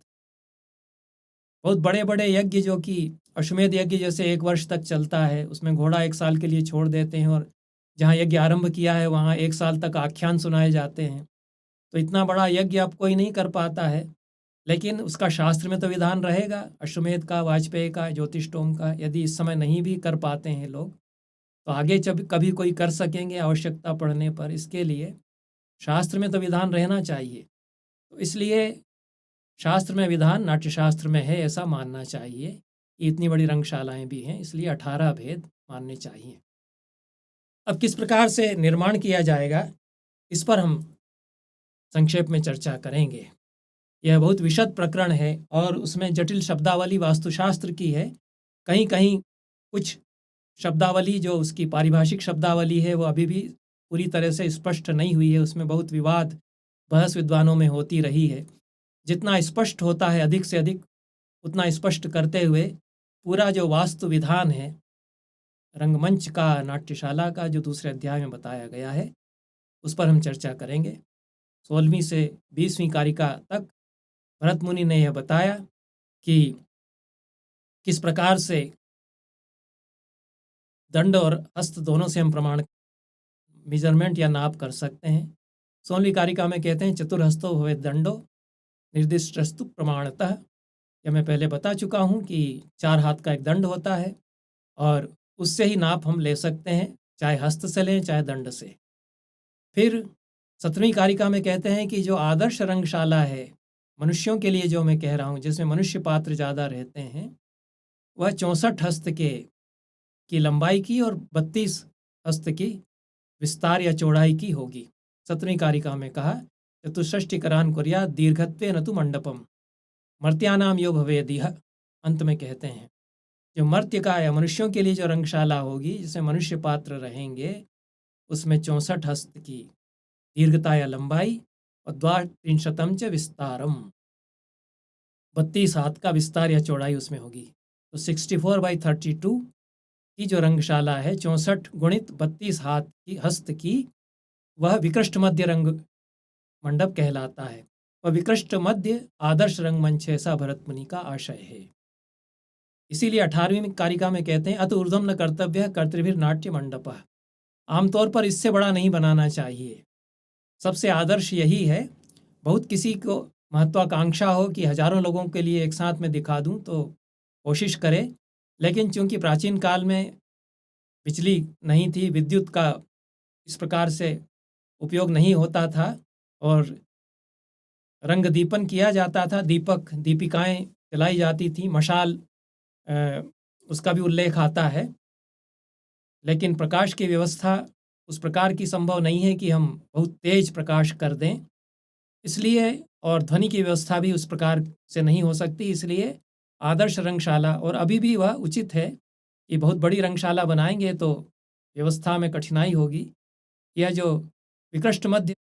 बहुत बड़े बड़े यज्ञ, जो कि अश्वमेध यज्ञ जैसे 1 वर्ष तक चलता है, उसमें घोड़ा 1 साल के लिए छोड़ देते हैं, और जहाँ यज्ञ आरंभ किया है वहाँ 1 साल तक आख्यान सुनाए जाते हैं। तो इतना बड़ा यज्ञ अब कोई नहीं कर पाता है, लेकिन उसका शास्त्र में तो विधान रहेगा, अश्वमेध का, वाजपेयी का, ज्योतिषोम का। यदि इस समय नहीं भी कर पाते हैं लोग, तो आगे जब कभी कोई कर सकेंगे आवश्यकता पड़ने पर। इसके लिए शास्त्र में तो विधान रहना चाहिए। तो इसलिए शास्त्र में विधान नाट्यशास्त्र में है, ऐसा मानना चाहिए कि इतनी बड़ी रंगशालाएं भी हैं, इसलिए 18 भेद मानने चाहिए। अब किस प्रकार से निर्माण किया जाएगा, इस पर हम संक्षेप में चर्चा करेंगे। यह बहुत विशद प्रकरण है और उसमें जटिल शब्दावली वास्तुशास्त्र की है। कहीं कहीं कुछ शब्दावली, जो उसकी पारिभाषिक शब्दावली है, वो अभी भी पूरी तरह से स्पष्ट नहीं हुई है। उसमें बहुत विवाद बहस विद्वानों में होती रही है। जितना स्पष्ट होता है अधिक से अधिक, उतना स्पष्ट करते हुए पूरा जो वास्तु विधान है रंगमंच का, नाट्यशाला का, जो दूसरे अध्याय में बताया गया है, उस पर हम चर्चा करेंगे। 16वीं से 20वीं कारिका तक भरतमुनि ने यह बताया कि किस प्रकार से दंड और हस्त दोनों से हम प्रमाण मेजरमेंट या नाप कर सकते हैं। 16वीं कारिका में कहते हैं, चतुर्हस्तो भवेत् दंडो निर्दिष्टस्तु प्रमाणतः। यह मैं पहले बता चुका हूँ कि 4 हाथ का एक दंड होता है और उससे ही नाप हम ले सकते हैं, चाहे हस्त से लें चाहे दंड से। फिर 17वीं कारिका में कहते हैं कि जो आदर्श रंगशाला है, मनुष्यों के लिए जो मैं कह रहा हूँ, जिसमें मनुष्य पात्र ज़्यादा रहते हैं, वह 64 हस्त के की लंबाई की और 32 हस्त की विस्तार या चौड़ाई की होगी। 7वीं कारिका में कहा चतुष्षष्टिकरान् कुर्यात् दीर्घत्वेन तु मंडपम मर्त्यानाम यो भवेदिह। अंत में कहते हैं जो मर्त्य का या मनुष्यों के लिए जो रंगशाला होगी जिसमें मनुष्य पात्र रहेंगे उसमें 64 हस्त की दीर्घता या लंबाई और द्वात्रिंशतम च विस्तारम 32 हाथ का विस्तार या चौड़ाई उसमें होगी। तो 64/32 की जो रंगशाला है 64 गुणित 32 हाथ की हस्त की वह विकृष्ट मध्य रंग मंडप कहलाता है। वह विकृष्ट मध्य आदर्श रंगमंच है, ऐसा भरत मुनि का आशय है। इसीलिए 18वीं कारिका में कहते हैं अत ऊर्ध्वं न कर्तव्य कर्तृभिर नाट्य मंडप। आमतौर पर इससे बड़ा नहीं बनाना चाहिए, सबसे आदर्श यही है। बहुत किसी को महत्वाकांक्षा हो कि हजारों लोगों के लिए एक साथ में दिखा दूं तो कोशिश करे, लेकिन चूंकि प्राचीन काल में बिजली नहीं थी, विद्युत का इस प्रकार से उपयोग नहीं होता था और रंग दीपन किया जाता था, दीपक दीपिकाएं जलाई जाती थी, मशाल उसका भी उल्लेख आता है, लेकिन प्रकाश की व्यवस्था उस प्रकार की संभव नहीं है कि हम बहुत तेज प्रकाश कर दें, इसलिए और ध्वनि की व्यवस्था भी उस प्रकार से नहीं हो सकती। इसलिए आदर्श रंगशाला, और अभी भी वह उचित है कि बहुत बड़ी रंगशाला बनाएंगे तो व्यवस्था में कठिनाई होगी। यह जो विकृष्ट मध्य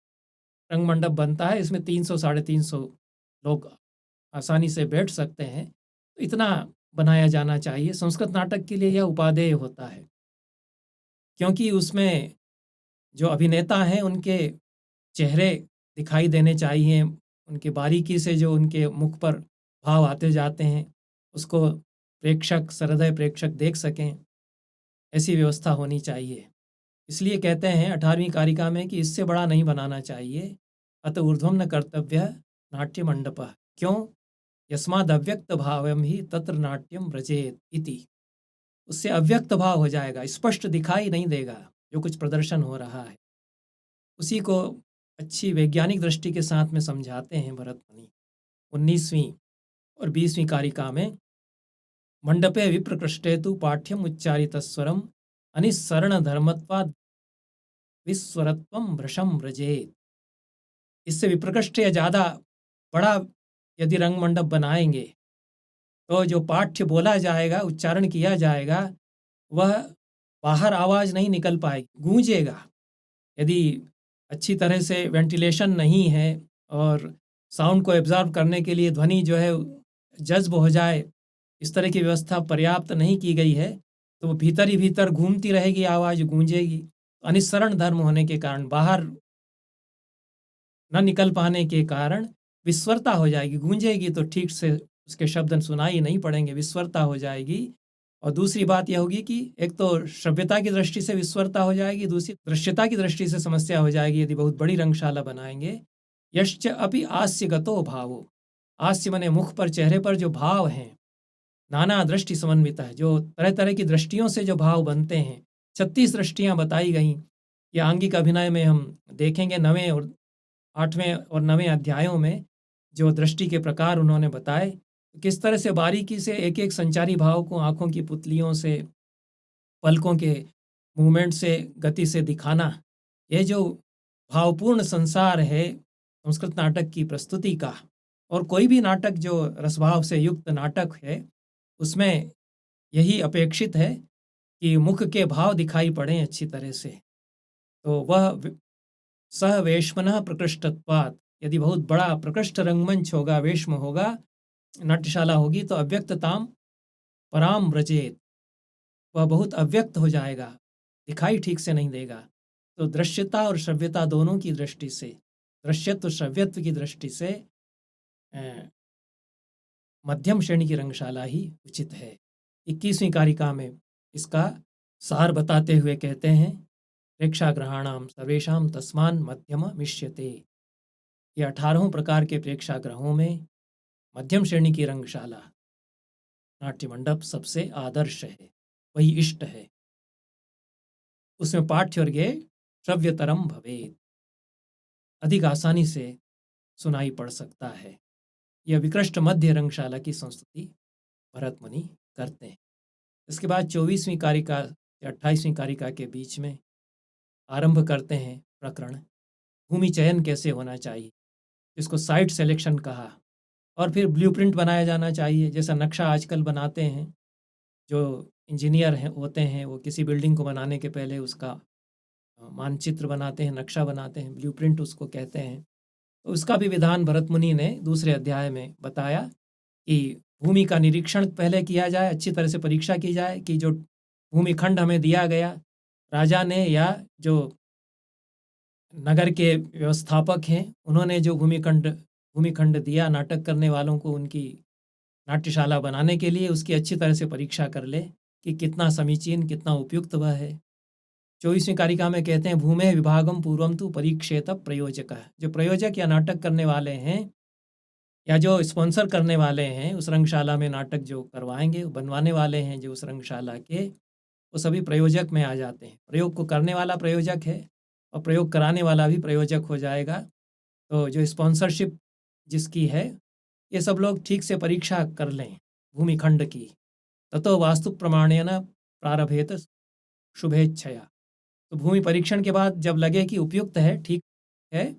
रंग मंडप बनता है इसमें 300 साढ़े 300 लोग आसानी से बैठ सकते हैं, तो इतना बनाया जाना चाहिए। संस्कृत नाटक के लिए यह उपादेय होता है क्योंकि उसमें जो अभिनेता हैं उनके चेहरे दिखाई देने चाहिए, उनके बारीकी से जो उनके मुख पर भाव आते जाते हैं उसको प्रेक्षक, सहृदय प्रेक्षक देख सकें, ऐसी व्यवस्था होनी चाहिए। इसलिए कहते हैं 18वीं कारिका में कि इससे बड़ा नहीं बनाना चाहिए। अत ऊर्ध्वं न कर्तव्य नाट्य मंडप। क्यों? यस्माद् अव्यक्त भावम ही तत्र नाट्यम व्रजेत इति। उससे अव्यक्त भाव हो जाएगा, स्पष्ट दिखाई नहीं देगा जो कुछ प्रदर्शन हो रहा है। उसी को अच्छी वैज्ञानिक दृष्टि के साथ में समझाते हैं भरत मुनि 19वीं और 20वीं कारिका में। मंडपे विप्रकृष्टे तु पाठ्यम उच्चारितस्वरम अनिस्सरण धर्मत्वाद विस्वरत्वम भ्रशम व्रजेत। इससे विप्रकृष्ट या ज़्यादा बड़ा यदि रंग मंडप बनाएंगे तो जो पाठ्य बोला जाएगा, उच्चारण किया जाएगा, वह बाहर आवाज़ नहीं निकल पाएगी, गूंजेगा। यदि अच्छी तरह से वेंटिलेशन नहीं है और साउंड को एब्जॉर्ब करने के लिए ध्वनि जो है जज्ब हो जाए, इस तरह की व्यवस्था पर्याप्त नहीं की गई है, तो वो भीतर ही भीतर घूमती रहेगी, आवाज़ गूंजेगी। अनिस्सरण धर्म होने के कारण, बाहर न निकल पाने के कारण विस्वरता हो जाएगी। गूंजेगी तो ठीक से उसके शब्द सुनाई नहीं पड़ेंगे, विस्वरता हो जाएगी। और दूसरी बात यह होगी कि एक तो श्रव्यता की दृष्टि से विस्वरता हो जाएगी, दूसरी दृश्यता की दृष्टि से समस्या हो जाएगी यदि बहुत बड़ी रंगशाला बनाएंगे। यश्च अपि आस्यगतो भावो। आस्य मने मुख पर, चेहरे पर जो भाव हैं, नाना दृष्टि समन्वित है, जो तरह तरह की दृष्टियों से जो भाव बनते हैं। 36 दृष्टियां बताई गई। यह आंगिक अभिनय में हम देखेंगे 9वें और 8वें और 9वें अध्यायों में जो दृष्टि के प्रकार उन्होंने बताए, किस तरह से बारीकी से एक एक संचारी भाव को आंखों की पुतलियों से, पलकों के मूवमेंट से, गति से दिखाना। ये जो भावपूर्ण संसार है संस्कृत नाटक की प्रस्तुति का, और कोई भी नाटक जो रसभाव से युक्त नाटक है उसमें यही अपेक्षित है कि मुख के भाव दिखाई पड़ें अच्छी तरह से। तो वह सह वेश्मनः प्रकृष्टत्वात्, यदि बहुत बड़ा प्रकृष्ट रंगमंच होगा, वेश्म होगा, नाट्यशाला होगी, तो अव्यक्तताम पराम व्रजेत, वह बहुत अव्यक्त हो जाएगा, दिखाई ठीक से नहीं देगा। तो दृश्यता और श्रव्यता दोनों की दृष्टि से, दृश्यत्व श्रव्यत्व की दृष्टि से मध्यम श्रेणी की रंगशाला ही उचित है। 21वीं कारिका में इसका सार बताते हुए कहते हैं प्रेक्षाग्रहाणाम सर्वेषां तस्मान् मध्यम मिष्यते। ये 18 प्रकार के प्रेक्षागृहों में मध्यम श्रेणी की रंगशाला, नाट्य मंडप सबसे आदर्श है, वही इष्ट है। उसमें पाठ्य और गेय श्रव्यतरम भवेत्, अधिक आसानी से सुनाई पड़ सकता है। यह विकृष्ट मध्य रंगशाला की संस्तुति भरत मुनि करते हैं। इसके बाद 24वीं कारिका 28वीं कारिका के बीच में आरंभ करते हैं प्रकरण भूमि चयन कैसे होना चाहिए, जिसको साइट सिलेक्शन कहा, और फिर ब्लूप्रिंट बनाया जाना चाहिए। जैसा नक्शा आजकल बनाते हैं, जो इंजीनियर हैं होते हैं, वो किसी बिल्डिंग को बनाने के पहले उसका मानचित्र बनाते हैं, नक्शा बनाते हैं, ब्लूप्रिंट उसको कहते हैं। तो उसका भी विधान भरत मुनि ने दूसरे अध्याय में बताया कि भूमि का निरीक्षण पहले किया जाए, अच्छी तरह से परीक्षा की जाए कि जो भूमिखंड हमें दिया गया राजा ने या जो नगर के व्यवस्थापक हैं उन्होंने जो भूमिखंड दिया नाटक करने वालों को उनकी नाट्यशाला बनाने के लिए, उसकी अच्छी तरह से परीक्षा कर ले कि कितना समीचीन, कितना उपयुक्त वह है। 24वीं कारिका में कहते हैं भूमे विभागम पूर्वम तु परीक्षेत प्रयोजक। जो प्रयोजक या नाटक करने वाले हैं या जो स्पॉन्सर करने वाले हैं उस रंगशाला में नाटक जो करवाएंगे, बनवाने वाले हैं जो उस रंगशाला के, वो सभी प्रयोजक में आ जाते हैं। प्रयोग को करने वाला प्रयोजक है और प्रयोग कराने वाला भी प्रयोजक हो जाएगा। तो जो स्पॉन्सरशिप जिसकी है, ये सब लोग ठीक से परीक्षा कर लें भूमिखंड की। ततो वास्तु प्रमाणेन प्रारभेत शुभेच्छया। तो भूमि परीक्षण के बाद जब लगे कि उपयुक्त है, ठीक है,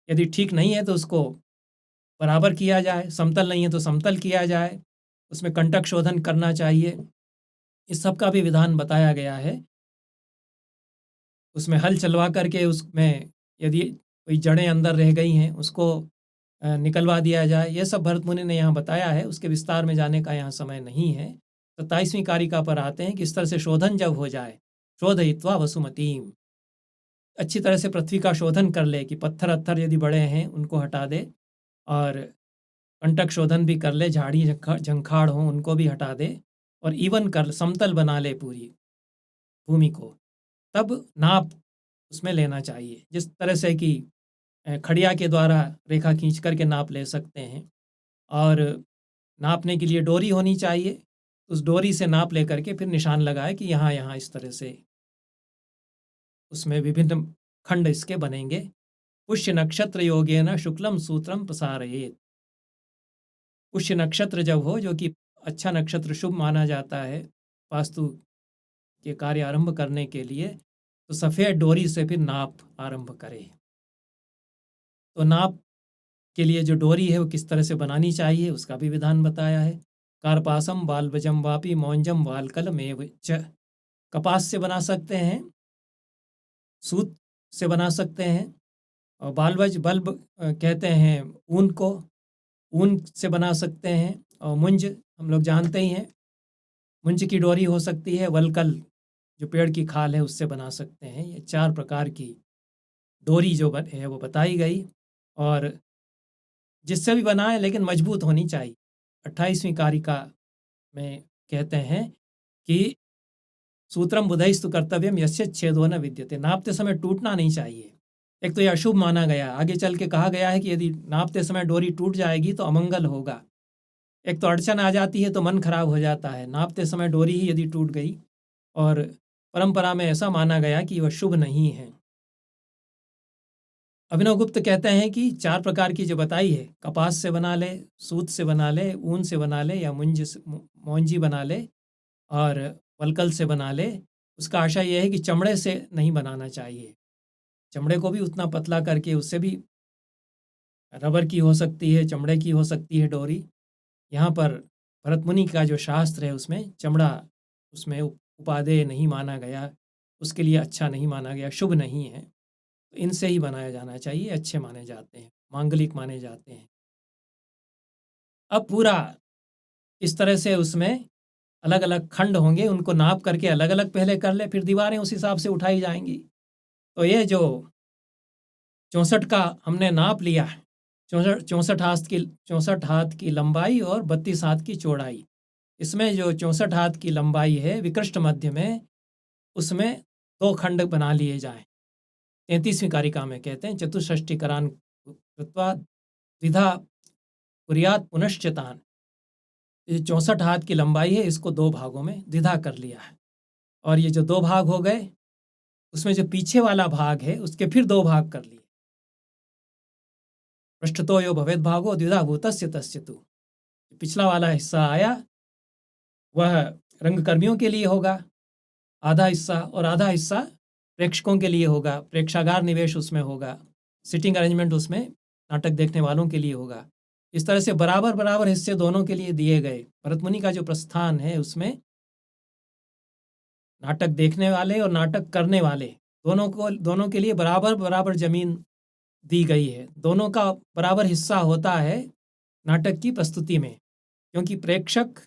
यदि ठीक नहीं है तो उसको बराबर किया जाए, समतल नहीं है तो समतल किया जाए, उसमें कंटक शोधन करना चाहिए। इस सब का भी विधान बताया गया है। उसमें हल चलवा करके उसमें यदि कोई जड़ें अंदर रह गई हैं उसको निकलवा दिया जाए। यह सब भरत मुनि ने यहाँ बताया है, उसके विस्तार में जाने का यहाँ समय नहीं है। 27वीं कारिका पर आते हैं कि इस तरह से शोधन जब हो जाए, शोधयित्वा वसुमतीम, अच्छी तरह से पृथ्वी का शोधन कर ले कि पत्थर अत्थर यदि बड़े हैं उनको हटा दे, और कंटक शोधन भी कर ले, झाड़ी झंखाड़ हो उनको भी हटा दे, और इवन कर समतल बना ले पूरी भूमि को। तब नाप उसमें लेना चाहिए, जिस तरह से कि खड़िया के द्वारा रेखा खींच करके नाप ले सकते हैं, और नापने के लिए डोरी होनी चाहिए। उस डोरी से नाप ले करके फिर निशान लगाए कि यहाँ यहाँ इस तरह से उसमें विभिन्न खंड इसके बनेंगे। पुष्य नक्षत्र योगेन शुक्लम सूत्रम प्रसारयेत। पुष्य नक्षत्र जब हो, जो कि अच्छा नक्षत्र शुभ माना जाता है वास्तु के कार्य आरंभ करने के लिए, तो सफ़ेद डोरी से फिर नाप आरंभ करे। तो नाप के लिए जो डोरी है वो किस तरह से बनानी चाहिए उसका भी विधान बताया है। कार्पासम बालवजम वापी मौंजम वालकलमेव च। कपास से बना सकते हैं, सूत से बना सकते हैं, और बालवज बल्ब कहते हैं ऊन को, ऊन से बना सकते हैं, और मुंज हम लोग जानते ही हैं, मुंज की डोरी हो सकती है, वलकल जो पेड़ की खाल है उससे बना सकते हैं। ये 4 प्रकार की डोरी जो है वो बताई गई, और जिससे भी बनाए लेकिन मजबूत होनी चाहिए। 28वीं कारिका में कहते हैं कि सूत्रम बुधैस्तु कर्तव्यम यस्य छेदो न विद्यते। नापते समय टूटना नहीं चाहिए। एक तो यह अशुभ माना गया, आगे चल के कहा गया है कि यदि नापते समय डोरी टूट जाएगी तो अमंगल होगा। एक तो अड़चन आ जाती है तो मन खराब हो जाता है, नापते समय डोरी ही यदि टूट गई, और परंपरा में ऐसा माना गया कि वह शुभ नहीं है। अभिनव गुप्त कहते हैं कि 4 प्रकार की जो बताई है, कपास से बना ले, सूत से बना ले, ऊन से बना ले, या मौंजी बना ले, और वलकल से बना ले, उसका आशय यह है कि चमड़े से नहीं बनाना चाहिए। चमड़े को भी उतना पतला करके, उससे भी रबर की हो सकती है, चमड़े की हो सकती है डोरी। यहाँ पर भरत मुनि का जो शास्त्र है उसमें चमड़ा उसमें उपादेय नहीं माना गया, उसके लिए अच्छा नहीं माना गया, शुभ नहीं है। तो इनसे ही बनाया जाना चाहिए, अच्छे माने जाते हैं, मांगलिक माने जाते हैं। अब पूरा इस तरह से उसमें अलग अलग खंड होंगे, उनको नाप करके अलग अलग पहले कर ले, फिर दीवारें उस हिसाब से उठाई जाएंगी। तो ये जो 64 का हमने नाप लिया है, 64 हाथ की लंबाई और 32 हाथ की चौड़ाई। इसमें जो 64 हाथ की लंबाई है विकृष्ट मध्य में, उसमें 2 खंड बना लिए जाएं। 33वीं कारिका में कहते हैं चतुष्षष्टिकरान कृत्वा द्विधा कुर्यात् पुनश्चतान। 64 हाथ की लंबाई है, इसको 2 भागों में द्विधा कर लिया है, और ये जो 2 भाग हो गए, उसमें जो पीछे वाला भाग है उसके फिर 2 भाग कर लिए। पृष्ठतो यो भवेद भागो द्विधा भूतस्य तस्य तु। पिछला वाला हिस्सा आया वह रंगकर्मियों के लिए होगा, आधा हिस्सा, और आधा हिस्सा प्रेक्षकों के लिए होगा, प्रेक्षागार निवेश उसमें होगा, सिटिंग अरेंजमेंट उसमें नाटक देखने वालों के लिए होगा। इस तरह से बराबर बराबर हिस्से दोनों के लिए दिए गए। भरत मुनि का जो प्रस्थान है उसमें नाटक देखने वाले और नाटक करने वाले दोनों के लिए बराबर बराबर जमीन दी गई है। दोनों का बराबर हिस्सा होता है नाटक की प्रस्तुति में, क्योंकि प्रेक्षक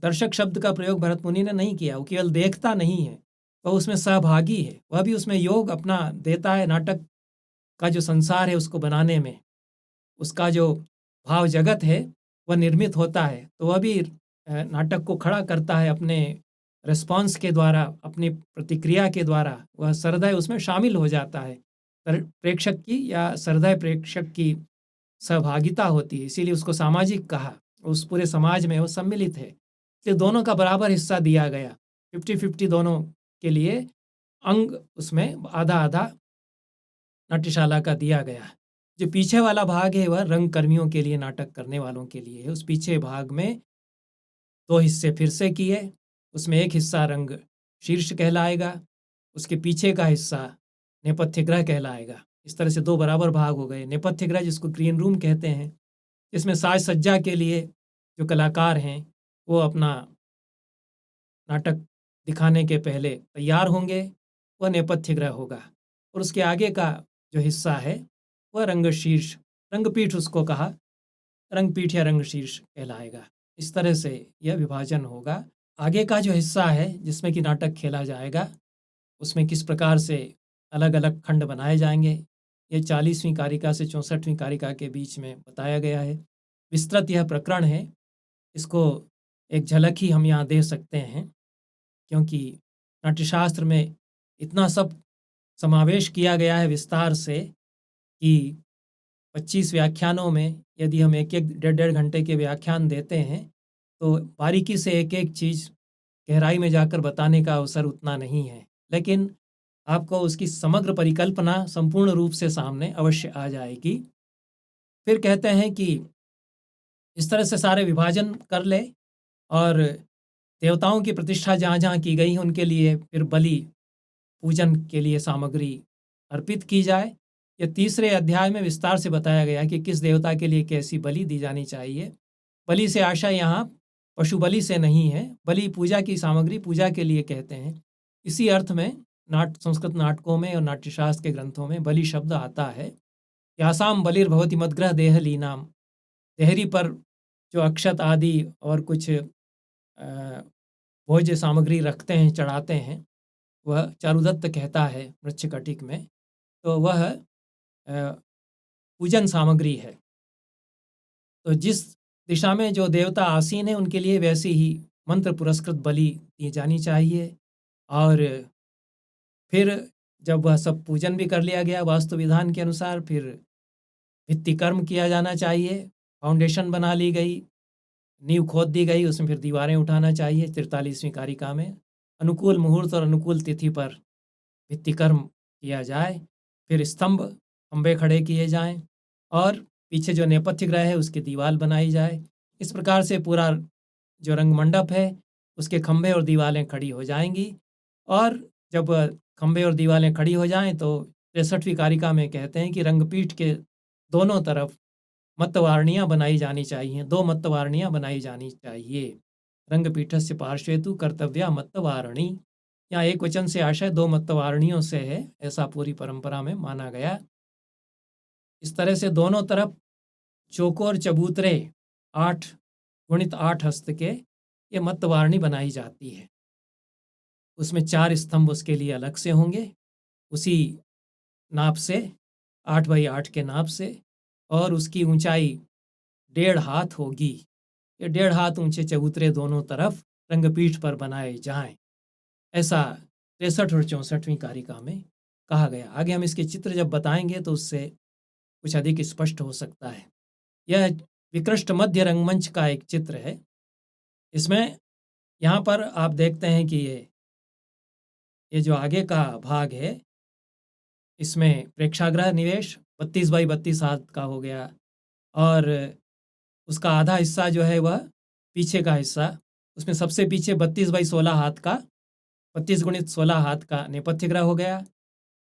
दर्शक शब्द का प्रयोग भरत मुनि ने नहीं किया। वो केवल देखता नहीं है, वह उसमें सहभागी है, वह भी उसमें योग अपना देता है। नाटक का जो संसार है उसको बनाने में, उसका जो भाव जगत है वह निर्मित होता है, तो वह भी नाटक को खड़ा करता है अपने रिस्पॉन्स के द्वारा, अपनी प्रतिक्रिया के द्वारा। वह सहृदय उसमें शामिल हो जाता है, प्रेक्षक की या सहृदय प्रेक्षक की सहभागिता होती है, इसीलिए उसको सामाजिक कहा। उस पूरे समाज में वो सम्मिलित है, इसलिए दोनों का बराबर हिस्सा दिया गया। 50-50 दोनों के लिए अंग उसमें आधा आधा नाट्यशाला का दिया गया। जो पीछे वाला भाग है वह रंग कर्मियों के लिए, नाटक करने वालों के लिए है। उस पीछे भाग में 2 हिस्से फिर से किए। उसमें एक हिस्सा रंग शीर्ष कहलाएगा, उसके पीछे का हिस्सा नेपथ्य गृह कहलाएगा। इस तरह से 2 बराबर भाग हो गए। नेपथ्य गृह जिसको ग्रीन रूम कहते हैं, इसमें साज सज्जा के लिए जो कलाकार हैं वो अपना नाटक दिखाने के पहले तैयार होंगे, वह नेपथ्य गृह होगा। और उसके आगे का जो हिस्सा है वह रंगशीर्ष, रंगपीठ उसको कहा, रंगपीठ या रंगशीर्ष कहलाएगा। इस तरह से यह विभाजन होगा। आगे का जो हिस्सा है जिसमें कि नाटक खेला जाएगा, उसमें किस प्रकार से अलग अलग खंड बनाए जाएंगे, ये 40वीं कारिका से 64वीं कारिका के बीच में बताया गया है। विस्तृत यह प्रकरण है, इसको एक झलक ही हम यहाँ दे सकते हैं, क्योंकि नाट्यशास्त्र में इतना सब समावेश किया गया है विस्तार से कि 25 व्याख्यानों में यदि हम एक एक डेढ़ घंटे के व्याख्यान देते हैं तो बारीकी से एक एक चीज़ गहराई में जाकर बताने का अवसर उतना नहीं है, लेकिन आपको उसकी समग्र परिकल्पना संपूर्ण रूप से सामने अवश्य आ जाएगी। फिर कहते हैं कि इस तरह से सारे विभाजन कर ले और देवताओं की प्रतिष्ठा जहाँ जहाँ की गई है उनके लिए फिर बलि पूजन के लिए सामग्री अर्पित की जाए। ये तीसरे अध्याय में विस्तार से बताया गया कि किस देवता के लिए कैसी बलि दी जानी चाहिए। बलि से आशा यहाँ पशु बलि से नहीं है, बलि पूजा की सामग्री पूजा के लिए कहते हैं। इसी अर्थ में संस्कृत नाटकों में और नाट्यशास्त्र के ग्रंथों में बलि शब्द आता है। यासाम बलिर्भवति मद्ग्रह देहलीनाम, देहरी पर जो अक्षत आदि और कुछ भोज्य सामग्री रखते हैं, चढ़ाते हैं, वह चारुदत्त कहता है मृच्छकटिक में, तो वह पूजन सामग्री है। तो जिस दिशा में जो देवता आसीन है उनके लिए वैसी ही मंत्र पुरस्कृत बलि दी जानी चाहिए। और फिर जब वह सब पूजन भी कर लिया गया वास्तु विधान के अनुसार, फिर भित्ति कर्म किया जाना चाहिए। फाउंडेशन बना ली गई, नींव खोद दी गई, उसमें फिर दीवारें उठाना चाहिए। 43वीं कारिका में अनुकूल मुहूर्त और अनुकूल तिथि पर भित्ति कर्म किया जाए। फिर स्तंभ खंभे खड़े किए जाएं और पीछे जो नेपथ्य गृह है उसकी दीवार बनाई जाए। इस प्रकार से पूरा जो रंग मंडप है उसके खंभे और दीवारें खड़ी हो जाएंगी। और जब खंभे और दीवारें खड़ी हो जाएं तो 63वीं कारिका में कहते हैं कि रंगपीठ के दोनों तरफ मत्तवारणियाँ बनाई जानी चाहिए, 2 मत्तवारणियाँ बनाई जानी चाहिए। रंगपीठस्य पार्श्वेतु कर्तव्या मत्तवारणी, यहाँ एक वचन से आशय 2 मत्तवारणियों से है, ऐसा पूरी परंपरा में माना गया। इस तरह से दोनों तरफ चौकोर चबूतरे 8 गुणित 8 हस्त के ये मत्तवारणी बनाई जाती है। उसमें 4 स्तंभ उसके लिए अलग से होंगे, उसी नाप से 8 बाई 8 के नाप से, और उसकी ऊंचाई 1.5 हाथ होगी। ये 1.5 हाथ ऊंचे चबूतरे दोनों तरफ रंगपीठ पर बनाए जाएं, ऐसा 63 और 64वीं कारिका में कहा गया। आगे हम इसके चित्र जब बताएंगे तो उससे कुछ अधिक स्पष्ट हो सकता है। यह विकृष्ट मध्य रंगमंच का एक चित्र है। इसमें यहाँ पर आप देखते हैं कि ये जो आगे का भाग है इसमें प्रेक्षागृह निवेश 32 बाई 32 हाथ का हो गया, और उसका आधा हिस्सा जो है वह पीछे का हिस्सा, उसमें सबसे पीछे 32 बाई 16 हाथ का 32 गुणित 16 हाथ का नेपथ्य ग्रह हो गया।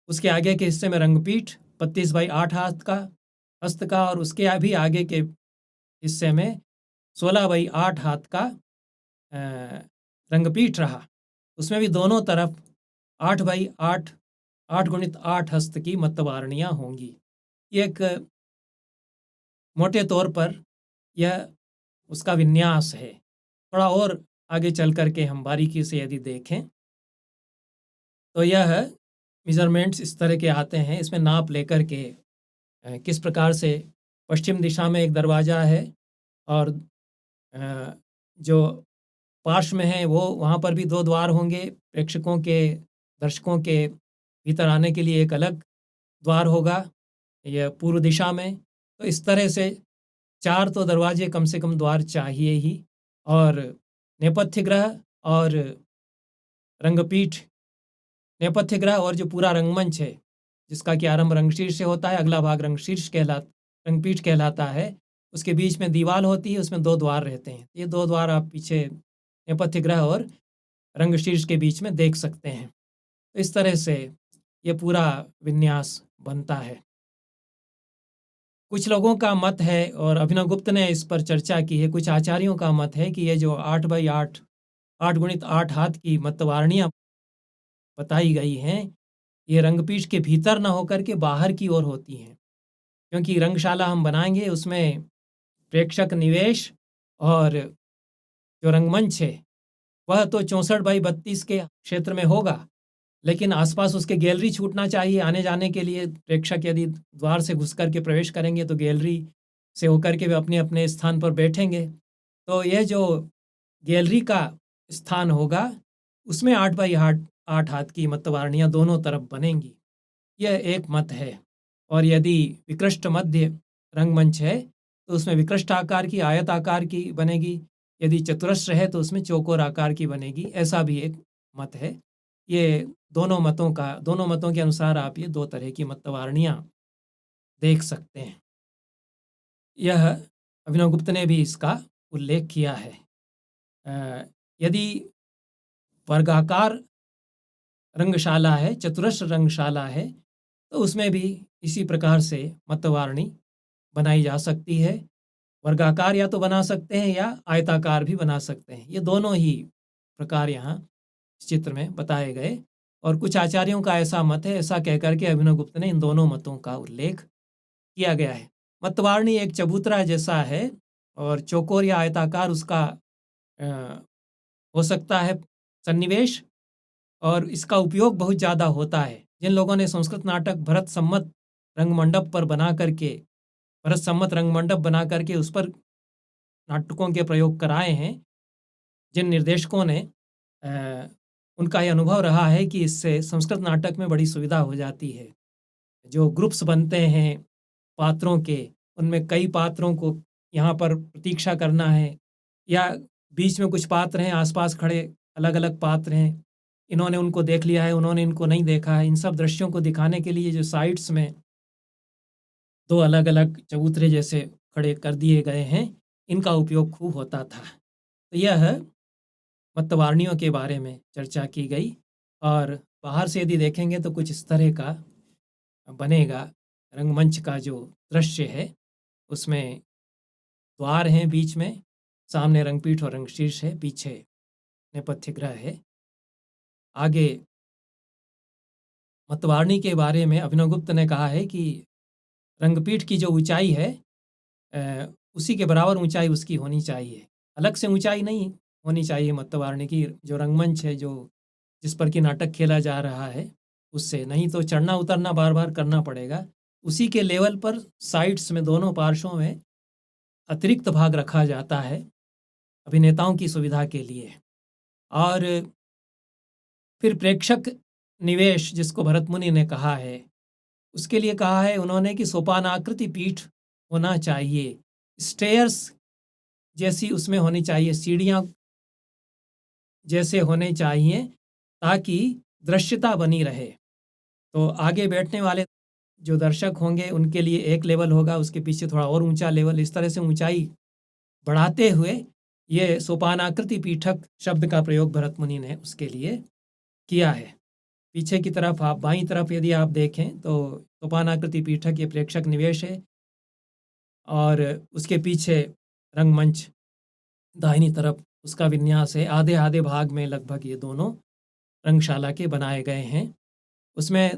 उसके आगे के हिस्से में रंगपीठ 32 बाई 8 हाथ का हस्त का, और उसके भी आगे के हिस्से में 16 बाई 8 हाथ का रंगपीठ रहा। उसमें भी दोनों तरफ 8 बाई 8 8 गुणित 8 हस्त की मतवारणियाँ होंगी। ये एक मोटे तौर पर यह उसका विन्यास है। थोड़ा और आगे चल कर के हम बारीकी से यदि देखें तो यह मेजरमेंट्स इस तरह के आते हैं। इसमें नाप लेकर के किस प्रकार से पश्चिम दिशा में एक दरवाज़ा है, और जो पार्श्व में है वो वहाँ पर भी 2 द्वार होंगे। प्रेक्षकों के, दर्शकों के भीतर आने के लिए एक अलग द्वार होगा, यह पूर्व दिशा में। तो इस तरह से 4 तो दरवाजे कम से कम द्वार चाहिए ही। और नेपथ्य ग्रह और रंगपीठ, नेपथ्य ग्रह और जो पूरा रंगमंच है, जिसका कि आरंभ रंगशीर्ष से होता है, अगला भाग रंगपीठ कहलाता है। उसके बीच में दीवार होती है, उसमें 2 द्वार रहते हैं। ये 2 द्वार आप पीछे नेपथ्य ग्रह और रंगशीर्ष के बीच में देख सकते हैं। तो इस तरह से ये पूरा विन्यास बनता है। कुछ लोगों का मत है, और अभिनव गुप्त ने इस पर चर्चा की है, कुछ आचार्यों का मत है कि ये जो 8 बाई 8 8 गुणित 8 हाथ की मतवारणियाँ बताई गई हैं, ये रंगपीठ के भीतर ना होकर के बाहर की ओर होती हैं। क्योंकि रंगशाला हम बनाएंगे, उसमें प्रेक्षक निवेश और जो रंगमंच है वह तो 64 बाई 32 के क्षेत्र में होगा, लेकिन आसपास उसके गैलरी छूटना चाहिए आने जाने के लिए। प्रेक्षक यदि द्वार से घुस कर के प्रवेश करेंगे तो गैलरी से होकर के वे अपने अपने स्थान पर बैठेंगे। तो यह जो गैलरी का स्थान होगा, उसमें 8 बाई 8 हाथ की मतवारणियाँ दोनों तरफ बनेंगी। यह एक मत है। और यदि विकृष्ट मध्य रंगमंच है तो उसमें विकृष्ट आकार की, आयत आकार की बनेगी। यदि चतुरस्र है तो उसमें चौकोर आकार की बनेगी। ऐसा भी एक मत है। ये दोनों मतों के अनुसार आप ये 2 तरह की मतवारणियाँ देख सकते हैं। यह अभिनव गुप्त ने भी इसका उल्लेख किया है। यदि वर्गाकार रंगशाला है, चतुरस्र रंगशाला है, तो उसमें भी इसी प्रकार से मतवारणी बनाई जा सकती है। वर्गाकार या तो बना सकते हैं या आयताकार भी बना सकते हैं। ये दोनों ही प्रकार यहाँ इस चित्र में बताए गए। और कुछ आचार्यों का ऐसा मत है, ऐसा कहकर के अभिनव गुप्त ने इन दोनों मतों का उल्लेख किया गया है। मतवारणी एक चबूतरा जैसा है, और चौकोर या आयताकार उसका हो सकता है सन्निवेश, और इसका उपयोग बहुत ज़्यादा होता है। जिन लोगों ने संस्कृत नाटक भरत सम्मत रंगमंडप बना करके उस पर नाटकों के प्रयोग कराए हैं, जिन निर्देशकों ने उनका ये अनुभव रहा है कि इससे संस्कृत नाटक में बड़ी सुविधा हो जाती है। जो ग्रुप्स बनते हैं पात्रों के, उनमें कई पात्रों को यहाँ पर प्रतीक्षा करना है, या बीच में कुछ पात्र हैं, आसपास खड़े अलग अलग पात्र हैं, इन्होंने उनको देख लिया है, उन्होंने इनको नहीं देखा है। इन सब दृश्यों को दिखाने के लिए जो साइड्स में 2 अलग अलग चबूतरे जैसे खड़े कर दिए गए हैं, इनका उपयोग खूब होता था। तो यह मतवारणियों के बारे में चर्चा की गई। और बाहर से यदि देखेंगे तो कुछ इस तरह का बनेगा। रंगमंच का जो दृश्य है उसमें द्वार हैं बीच में, सामने रंगपीठ और रंगशीर्ष है, पीछे नेपथ्य ग्रह है। आगे मतवारणी के बारे में अभिनव गुप्त ने कहा है कि रंगपीठ की जो ऊंचाई है उसी के बराबर ऊंचाई उसकी होनी चाहिए, अलग से ऊंचाई नहीं होनी चाहिए मतवारणी की। जो रंगमंच है, जो जिस पर कि नाटक खेला जा रहा है, उससे नहीं तो चढ़ना उतरना बार बार करना पड़ेगा। उसी के लेवल पर साइड्स में दोनों पार्श्वों में अतिरिक्त भाग रखा जाता है अभिनेताओं की सुविधा के लिए। और फिर प्रेक्षक निवेश, जिसको भरत मुनि ने कहा है, उसके लिए कहा है उन्होंने कि सोपानाकृति पीठ होना चाहिए, स्टेयर्स जैसी उसमें होनी चाहिए, सीढ़ियाँ जैसे होने चाहिए, ताकि दृश्यता बनी रहे। तो आगे बैठने वाले जो दर्शक होंगे उनके लिए एक लेवल होगा, उसके पीछे थोड़ा और ऊंचा लेवल, इस तरह से ऊंचाई बढ़ाते हुए ये सोपानाकृति पीठक शब्द का प्रयोग भरत मुनि ने उसके लिए किया है। पीछे की तरफ आप बाईं तरफ यदि आप देखें तो सोपानाकृति पीठक ये प्रेक्षक निवेश है और उसके पीछे रंगमंच दाहिनी तरफ उसका विन्यास है। आधे-आधे भाग में लगभग ये दोनों रंगशाला के बनाए गए हैं। उसमें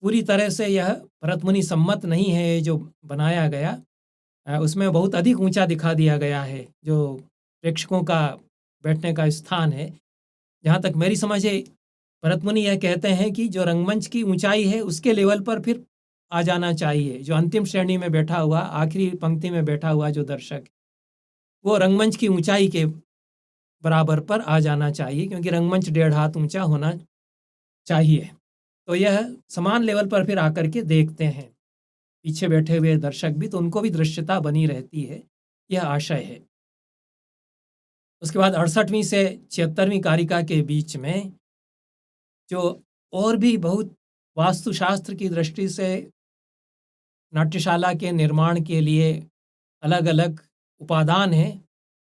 पूरी तरह से यह भरतमुनि सम्मत नहीं है ये जो बनाया गया। उसमें बहुत अधिक ऊंचा दिखा दिया गया है जो प्रेक्षकों का बैठने का स्थान है। जहाँ तक मेरी समझ है भरतमुनि यह कहते हैं कि जो रंगमंच की ऊंचाई है उसके लेवल पर फिर आ जाना चाहिए। जो अंतिम श्रेणी में बैठा हुआ आखिरी पंक्ति में बैठा हुआ जो दर्शक वो रंगमंच की ऊंचाई के बराबर पर आ जाना चाहिए क्योंकि रंगमंच 1.5 हाथ ऊंचा होना चाहिए। तो यह समान लेवल पर फिर आकर के देखते हैं पीछे बैठे हुए दर्शक भी, तो उनको भी दृश्यता बनी रहती है, यह आशय है। उसके बाद 68वीं से 76वीं कारिका के बीच में जो और भी बहुत वास्तुशास्त्र की दृष्टि से नाट्यशाला के निर्माण के लिए अलग अलग उपादान हैं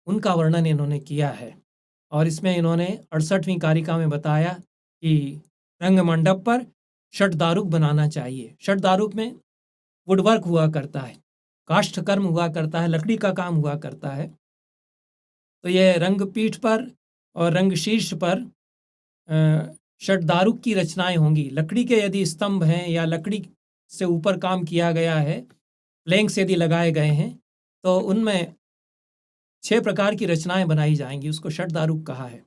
उनका वर्णन इन्होंने किया है। और इसमें इन्होंने 68वीं कारिका में बताया कि रंग मंडप पर षट दारुक बनाना चाहिए। षट दारुक में वुडवर्क हुआ करता है, काष्ठ कर्म हुआ करता है, लकड़ी का काम हुआ करता है। तो ये रंगपीठ पर और रंग शीर्ष पर षट दारुक की रचनाएं होंगी। लकड़ी के यदि स्तंभ हैं या लकड़ी से ऊपर काम किया गया है, प्लैंक्स यदि लगाए गए हैं तो उनमें 6 प्रकार की रचनाएं बनाई जाएंगी, उसको षट दारुक कहा है।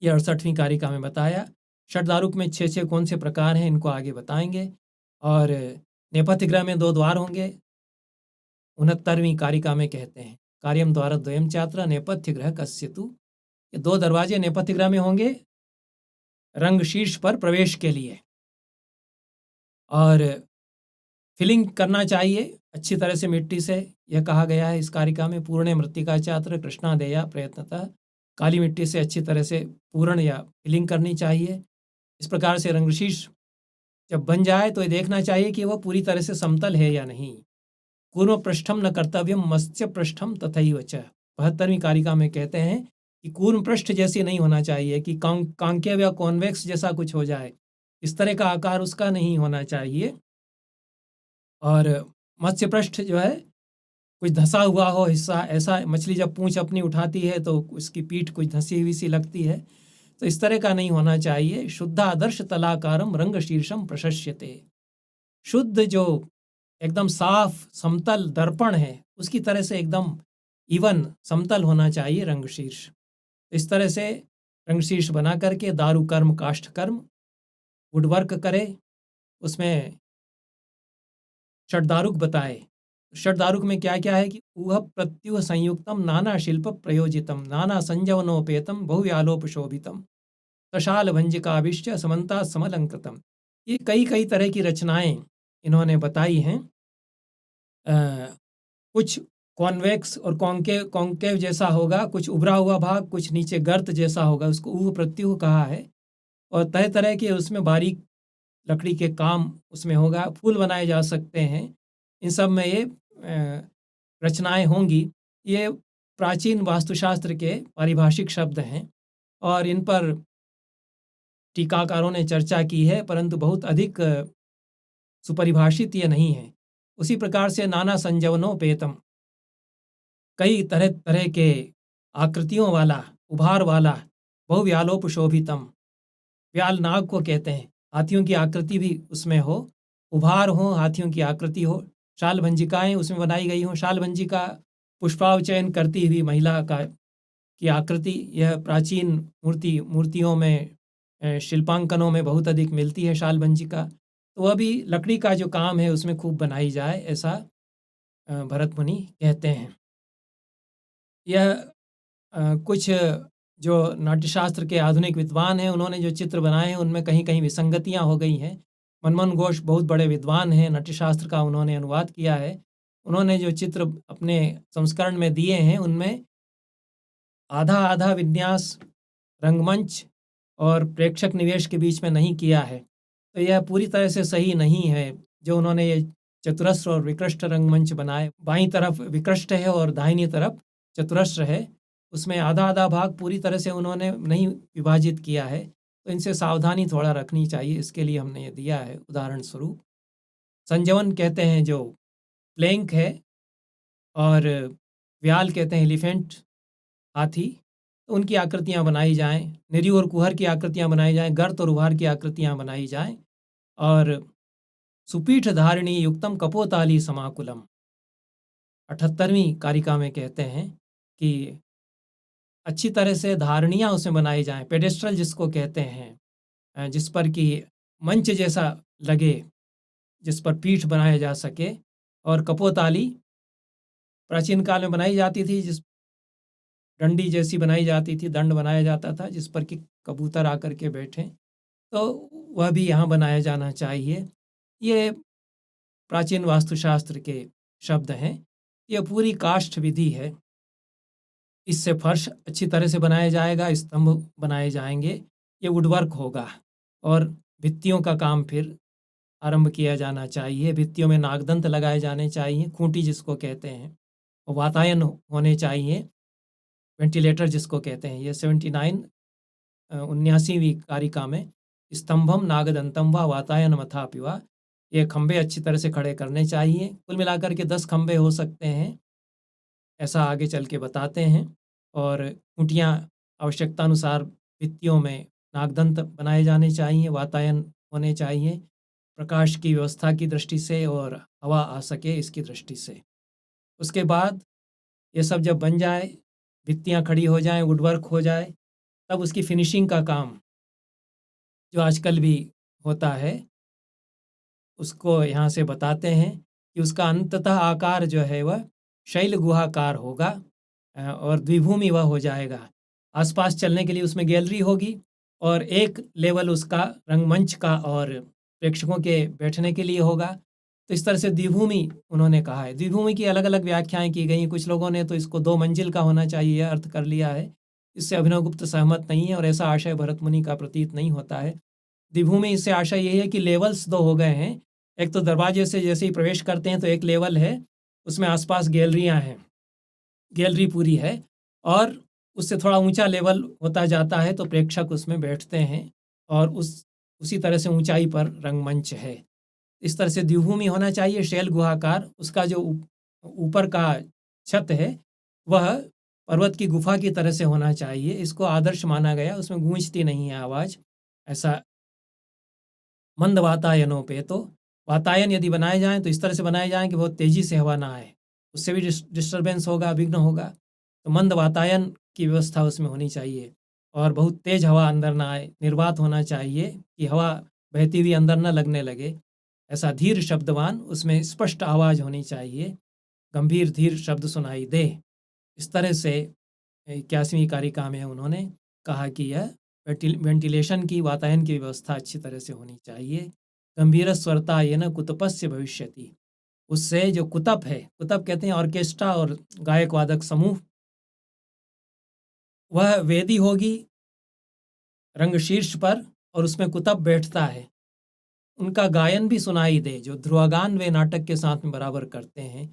यह 68वीं कारिका में बताया। षट दारुक में 6 कौन से प्रकार हैं इनको आगे बताएंगे। और नेपथ्य गृह में 2 द्वार होंगे। 69वीं कारिका में कहते हैं कार्यम द्वार द्वयम चात्र नेपथ्य गृह कस्यतु। ये 2 दरवाजे नेपथ्य गृह में होंगे रंग शीर्ष पर प्रवेश के लिए। और फिलिंग करना चाहिए अच्छी तरह से मिट्टी से, यह कहा गया है इस कारिका में। पूर्ण मृत्तिका चात्र कृष्णादेया प्रयत्नतः, काली मिट्टी से अच्छी तरह से पूर्ण या फिलिंग करनी चाहिए। इस प्रकार से रंगशीर्ष जब बन जाए तो ये देखना चाहिए कि वह पूरी तरह से समतल है या नहीं। कूर्म पृष्ठम न कर्तव्यम मत्स्य पृष्ठम तथैव च। 72वीं कारिका में कहते हैं कि कूर्म पृष्ठ जैसी नहीं होना चाहिए कि कॉन्केव या कॉन्वेक्स जैसा कुछ हो जाए, इस तरह का आकार उसका नहीं होना चाहिए। और मत्स्य पृष्ठ जो है कुछ धंसा हुआ हो हिस्सा, ऐसा मछली जब पूंछ अपनी उठाती है तो उसकी पीठ कुछ धंसी हुई सी लगती है, तो इस तरह का नहीं होना चाहिए। शुद्ध आदर्श तलाकारम रंग शीर्षम प्रशस्यते। शुद्ध जो एकदम साफ समतल दर्पण है उसकी तरह से एकदम इवन समतल होना चाहिए रंग शीर्ष। इस तरह से रंग शीर्ष बना करके दारु कर्म काष्ठ कर्म वुडवर्क करे, उसमें षटदारुक बताए। षटदारुक में क्या क्या है कि ऊह प्रत्युह संयुक्तम नाना शिल्प प्रयोजितम नाना संजवनोपेतम बहुव्यालोप शोभितम सशाल भंजिकाभिश्च समन्ता समलंकृतम। ये कई कई तरह की रचनाएं इन्होंने बताई हैं। कुछ कॉन्वेक्स और कॉन्केव जैसा होगा, कुछ उभरा हुआ भाग, कुछ नीचे गर्त जैसा होगा, उसको ऊह प्रत्युह कहा है। और तरह तरह के उसमें बारीक लकड़ी के काम उसमें होगा, फूल बनाए जा सकते हैं, इन सब में ये रचनाएं होंगी। ये प्राचीन वास्तुशास्त्र के पारिभाषिक शब्द हैं और इन पर टीकाकारों ने चर्चा की है, परंतु बहुत अधिक सुपरिभाषित ये नहीं है। उसी प्रकार से नाना संजवनोपेतम, कई तरह तरह के आकृतियों वाला, उभार वाला, बहुव्यालोप शोभितम, व्याल नाग को कहते हैं, हाथियों की आकृति भी उसमें हो, उभार हो, हाथियों की आकृति हो, शाल भंजिकाएं उसमें बनाई गई हों। शाल भंजिका पुष्पावचयन करती हुई महिला का की आकृति, यह प्राचीन मूर्तियों में शिल्पांकनों में बहुत अधिक मिलती है शाल भंजिका। तो वह भी लकड़ी का जो काम है उसमें खूब बनाई जाए, ऐसा भरत मुनि कहते हैं। यह कुछ जो नाट्यशास्त्र के आधुनिक विद्वान हैं उन्होंने जो चित्र बनाए हैं उनमें कहीं कहीं विसंगतियां हो गई हैं। मनमोहन घोष बहुत बड़े विद्वान हैं, नाट्यशास्त्र का उन्होंने अनुवाद किया है। उन्होंने जो चित्र अपने संस्करण में दिए हैं उनमें आधा आधा विन्यास रंगमंच और प्रेक्षक निवेश के बीच में नहीं किया है, तो यह पूरी तरह से सही नहीं है। जो उन्होंने ये चतुरस्र और विकृष्ट रंगमंच बनाए, बाईं तरफ विकृष्ट है और दाहिनी तरफ चतुरस्र है, उसमें आधा-आधा भाग पूरी तरह से उन्होंने नहीं विभाजित किया है, तो इनसे सावधानी थोड़ा रखनी चाहिए, इसके लिए हमने ये दिया है उदाहरण स्वरूप। संजवन कहते हैं जो प्लैंक है, और व्याल कहते हैं एलिफेंट, हाथी। तो उनकी आकृतियाँ बनाई जाएँ, निरी और कुहर की आकृतियाँ बनाई जाएँ, गर्त और उभार की आकृतियाँ बनाई जाएँ, और सुपीठ धारिणी युक्तम कपोताली समाकुलम 78वीं कारिका में कहते हैं कि अच्छी तरह से धारणियाँ उसमें बनाई जाएँ, पेडेस्ट्रल जिसको कहते हैं, जिस पर कि मंच जैसा लगे, जिस पर पीठ बनाया जा सके। और कपोताली प्राचीन काल में बनाई जाती थी, जिस डंडी जैसी बनाई जाती थी, दंड बनाया जाता था जिस पर कि कबूतर आकर के बैठें, तो वह भी यहाँ बनाया जाना चाहिए। ये प्राचीन वास्तुशास्त्र के शब्द हैं। यह पूरी काष्ठ विधि है। इससे फर्श अच्छी तरह से बनाया जाएगा, स्तंभ बनाए जाएंगे, ये वुडवर्क होगा। और भित्तियों का काम फिर आरंभ किया जाना चाहिए। भित्तियों में नागदंत लगाए जाने चाहिए, खूंटी जिसको कहते हैं, और वातायन होने चाहिए, वेंटिलेटर जिसको कहते हैं। ये 79वीं कारिका में स्तंभम नागदंतम व वातायन मथापि वा, ये खंबे अच्छी तरह से खड़े करने चाहिए। कुल मिलाकर के 10 खंबे हो सकते हैं, ऐसा आगे चल के बताते हैं। और खूंटियाँ आवश्यकतानुसार भित्तियों में नागदंत बनाए जाने चाहिए, वातायन होने चाहिए, प्रकाश की व्यवस्था की दृष्टि से और हवा आ सके इसकी दृष्टि से। उसके बाद ये सब जब बन जाए, भित्तियाँ खड़ी हो जाएं, वुडवर्क हो जाए, तब उसकी फिनिशिंग का काम जो आजकल भी होता है उसको यहाँ से बताते हैं कि उसका अंततः आकार जो है वह शैल गुहाकार होगा, और द्विभूमि वह हो जाएगा। आसपास चलने के लिए उसमें गैलरी होगी, और एक लेवल उसका रंगमंच का और प्रेक्षकों के बैठने के लिए होगा। तो इस तरह से द्विभूमि उन्होंने कहा है। द्विभूमि की अलग अलग व्याख्याएं की गई। कुछ लोगों ने तो इसको 2 मंजिल का होना चाहिए अर्थ कर लिया है। इससे अभिनवगुप्त सहमत नहीं है, और ऐसा आशय भरत मुनि का प्रतीत नहीं होता है। द्विभूमि इससे आशय यही है कि लेवल्स 2 हो गए हैं। एक तो दरवाजे से जैसे ही प्रवेश करते हैं तो एक लेवल है, उसमें आसपास गैलरियाँ हैं, गैलरी पूरी है, और उससे थोड़ा ऊंचा लेवल होता जाता है तो प्रेक्षक उसमें बैठते हैं, और उसी तरह से ऊंचाई पर रंगमंच है। इस तरह से द्विभूमि होना चाहिए, शैल गुहाकार। उसका जो ऊपर का छत है वह पर्वत की गुफा की तरह से होना चाहिए। इसको आदर्श माना गया, उसमें गूंजती नहीं है आवाज़। ऐसा मंद वातायनों पे, तो वातायन यदि बनाए जाएं तो इस तरह से बनाए जाएं कि बहुत तेज़ी से हवा ना आए, उससे भी डिस्टर्बेंस होगा, विघ्न होगा। तो मंद वातायन की व्यवस्था उसमें होनी चाहिए, और बहुत तेज़ हवा अंदर ना आए, निर्वात होना चाहिए कि हवा बहती हुई अंदर न लगने लगे। ऐसा धीर शब्दवान, उसमें स्पष्ट आवाज़ होनी चाहिए, गंभीर धीर शब्द सुनाई दे। इस तरह से 81वीं कारिका में उन्होंने कहा कि यह वेंटिलेशन की, वातायन की व्यवस्था अच्छी तरह से होनी चाहिए। गंभीर स्वरता ये न कुतपस्य भविष्यति, उससे जो कुतप है, कुतप कहते हैं ऑर्केस्ट्रा और गायक वादक समूह, वह वेदी होगी रंगशीर्ष पर, और उसमें कुतप बैठता है। उनका गायन भी सुनाई दे, जो ध्रुवगान वे नाटक के साथ में बराबर करते हैं,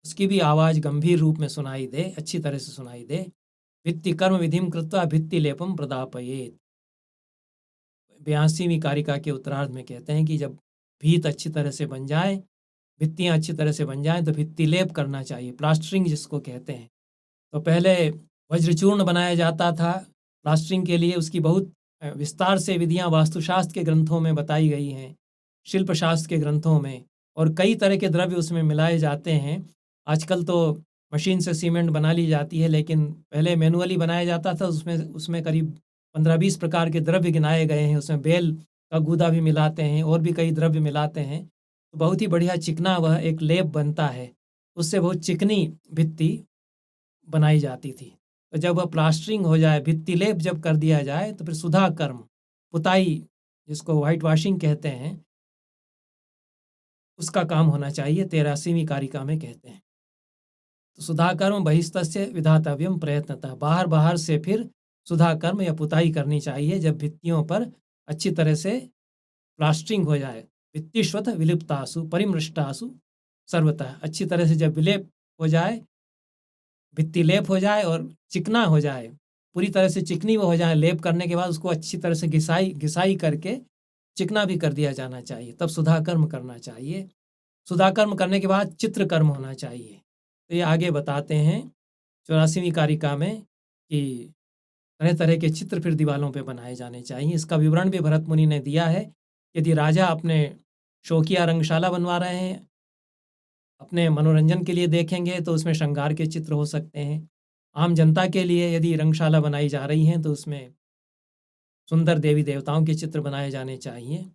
उसकी भी आवाज़ गंभीर रूप में सुनाई दे, अच्छी तरह से सुनाई दे। भित्ति कर्म विधिम कृत्वा भित्ति लेपम प्रदापयेत। 82वीं कारिका के उत्तरार्ध में कहते हैं कि जब भीत अच्छी तरह से बन जाए, भित्तियाँ अच्छी तरह से बन जाएं, तो भित्ति लेप करना चाहिए, प्लास्टरिंग जिसको कहते हैं। तो पहले वज्रचूर्ण बनाया जाता था प्लास्टरिंग के लिए, उसकी बहुत विस्तार से विधियाँ वास्तुशास्त्र के ग्रंथों में बताई गई हैं, शिल्पशास्त्र के ग्रंथों में, और कई तरह के द्रव्य उसमें मिलाए जाते हैं। आजकल तो मशीन से सीमेंट बना ली जाती है, लेकिन पहले मैनुअली बनाया जाता था। उसमें उसमें करीब 15-20 प्रकार के द्रव्य गिनाए गए हैं। उसमें बेल का गूदा भी मिलाते हैं, और भी कई द्रव्य मिलाते हैं। तो बहुत ही बढ़िया चिकना वह एक लेप बनता है, उससे बहुत चिकनी भित्ति बनाई जाती थी। तो जब वह प्लास्टरिंग हो जाए, भित्ति लेप जब कर दिया जाए, तो फिर सुधा कर्म, पुताई जिसको वाइट वॉशिंग कहते हैं, उसका काम होना चाहिए, 83वीं कारिका में कहते हैं। तो सुधा कर्म बहिस्तस्य विधातव्यम प्रयत्नतः, बाहर बाहर से फिर सुधा कर्म या पुताई करनी चाहिए, जब भित्तियों पर अच्छी तरह से प्लास्टरिंग हो जाए। भित्तिष्वत विलिप्तासु परिमृष्टासु सर्वतः, अच्छी तरह से जब विलेप हो जाए, भित्ति लेप हो जाए और चिकना हो जाए, पूरी तरह से चिकनी वो हो जाए। लेप करने के बाद उसको अच्छी तरह से घिसाई करके चिकना भी कर दिया जाना चाहिए, तब सुधाकर्म करना चाहिए। सुधाकर्म करने के बाद चित्रकर्म होना चाहिए। तो ये आगे बताते हैं 84वीं कारिका में कि तरह तरह के चित्र फिर दीवालों पे बनाए जाने चाहिए। इसका विवरण भी भरत मुनि ने दिया है। यदि राजा अपने शौकिया रंगशाला बनवा रहे हैं, अपने मनोरंजन के लिए देखेंगे, तो उसमें श्रृंगार के चित्र हो सकते हैं। आम जनता के लिए यदि रंगशाला बनाई जा रही हैं, तो उसमें सुंदर देवी देवताओं के चित्र बनाए जाने चाहिए।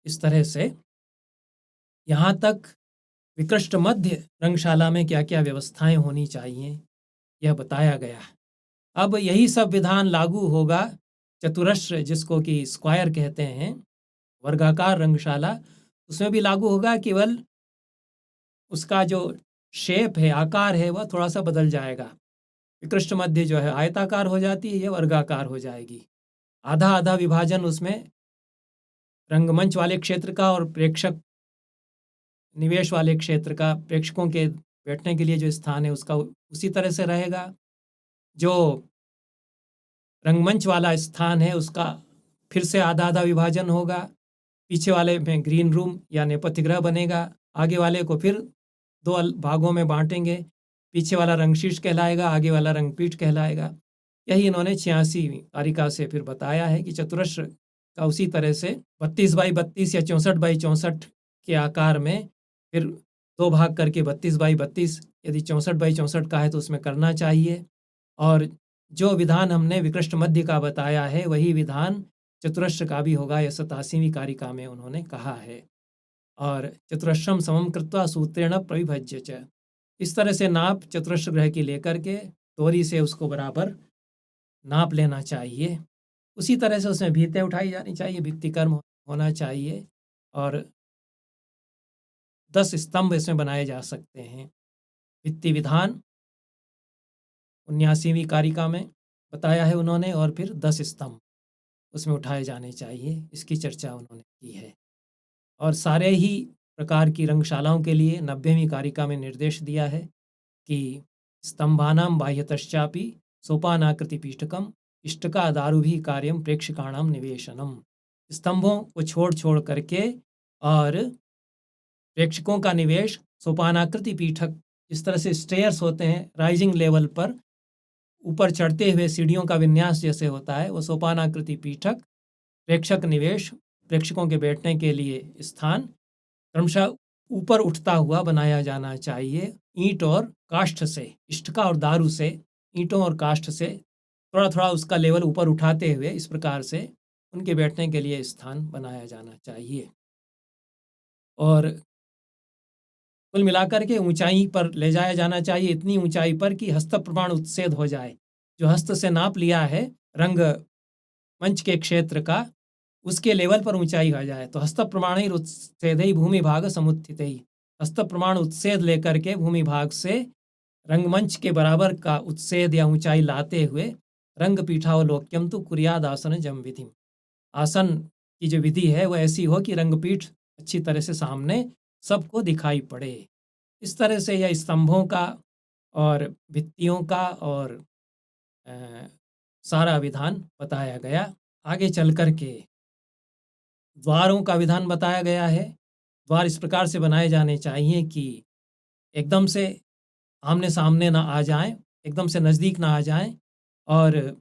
इस तरह से यहाँ तक विकृष्ट मध्य रंगशाला में क्या क्या व्यवस्थाएं होनी चाहिए यह बताया गया। अब यही सब विधान लागू होगा चतुरस्र, जिसको कि स्क्वायर कहते हैं, वर्गाकार रंगशाला, उसमें भी लागू होगा। केवल उसका जो शेप है, आकार है, वह थोड़ा सा बदल जाएगा। विकृष्ट मध्य जो है आयताकार हो जाती है, यह वर्गाकार हो जाएगी। आधा आधा विभाजन उसमें रंगमंच वाले क्षेत्र का और प्रेक्षक निवेश वाले क्षेत्र का, प्रेक्षकों के बैठने के लिए जो स्थान है उसका उसी तरह से रहेगा। जो रंगमंच वाला स्थान है उसका फिर से आधा आधा विभाजन होगा। पीछे वाले में ग्रीन रूम या नेपथ्य गृह बनेगा, आगे वाले को फिर दो भागों में बांटेंगे। पीछे वाला रंगशीर्ष कहलाएगा, आगे वाला रंगपीठ कहलाएगा। यही इन्होंने 86वीं कारिका से फिर बताया है कि चतुरस्र का उसी तरह से 32x32 या 64x64 के आकार में फिर दो भाग करके 32x32, यदि 64x64 का है तो उसमें करना चाहिए। और जो विधान हमने विकृष्ट मध्य का बताया है, वही विधान चतुरस्र का भी होगा, यह 87वीं कारिका में उन्होंने कहा है। और चतुरस्रम समम कृत्वा सूत्रेण प्रविभज्य च, इस तरह से नाप चतुरस्र ग्रह की लेकर के तोरी से उसको बराबर नाप लेना चाहिए। उसी तरह से उसमें भीतें उठाई जानी चाहिए, भित्ति कर्म होना चाहिए, और 10 स्तंभ इसमें बनाए जा सकते हैं। भित्ति विधान 79वीं कारिका में बताया है उन्होंने, और फिर 10 स्तंभ उसमें उठाए जाने चाहिए, इसकी चर्चा उन्होंने की है। और सारे ही प्रकार की रंगशालाओं के लिए 90वीं कारिका में निर्देश दिया है कि स्तंभानाम बाह्यतश्चापि सोपानाकृति पीठकम इष्टका दारुभी कार्यम प्रेक्षकाणाम निवेशनम। स्तंभों को छोड़ छोड़ करके और प्रेक्षकों का निवेश सोपानाकृति पीठक, इस तरह से स्टेयर्स होते हैं राइजिंग लेवल पर, ऊपर चढ़ते हुए सीढ़ियों का विन्यास जैसे होता है, वो सोपानाकृति पीठक प्रेक्षक निवेश, प्रेक्षकों के बैठने के लिए स्थान क्रमशः ऊपर उठता हुआ बनाया जाना चाहिए, ईंट और काष्ठ से, इष्टका और दारू से, ईंटों और काष्ठ से थोड़ा थोड़ा उसका लेवल ऊपर उठाते हुए इस प्रकार से उनके बैठने के लिए स्थान बनाया जाना चाहिए। और कुल मिलाकर के ऊंचाई पर ले जाया जाना चाहिए, इतनी ऊंचाई पर कि हस्त प्रमाण उत्सेद हो जाए। जो हस्त से नाप लिया है रंग मंच के क्षेत्र का, उसके लेवल पर ऊंचाई आ जाए। तो हस्त प्रमाण ही उत्सेद ही भूमि भाग समुत्थित ही, हस्त प्रमाण उत्सेद लेकर के भूमि भाग से रंगमंच के बराबर का उत्सेद या ऊंचाई लाते हुए रंग पीठावलोक्यम तो कुर्याद आसन जम विधि, आसन की जो विधि है वह ऐसी हो कि रंगपीठ अच्छी तरह से सामने सबको दिखाई पड़े। इस तरह से यह स्तंभों का और भित्तियों का और सारा विधान बताया गया। आगे चल कर के द्वारों का विधान बताया गया है। द्वार इस प्रकार से बनाए जाने चाहिए कि एकदम से आमने सामने ना आ जाएं, एकदम से नज़दीक ना आ जाएं, और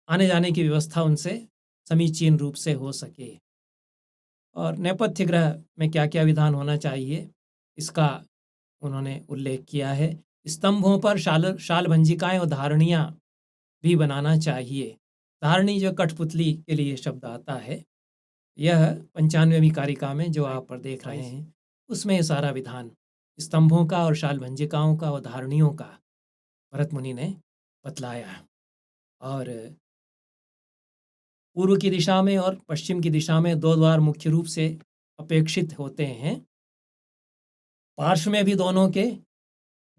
आने जाने की व्यवस्था उनसे समीचीन रूप से हो सके। और नेपथ्य ग्रह में क्या क्या विधान होना चाहिए इसका उन्होंने उल्लेख किया है। स्तंभों पर शाल भंजिकाएं और धारणियाँ भी बनाना चाहिए। धारणी जो कठपुतली के लिए शब्द आता है, यह 95वीं कारिका में जो आप पर देख रहे हैं उसमें ये सारा विधान स्तंभों का और शाल भंजिकाओं का और धारणियों का भरत मुनि ने बतलाया। और पूर्व की दिशा में और पश्चिम की दिशा में 2 द्वार मुख्य रूप से अपेक्षित होते हैं। पार्श्व में भी दोनों के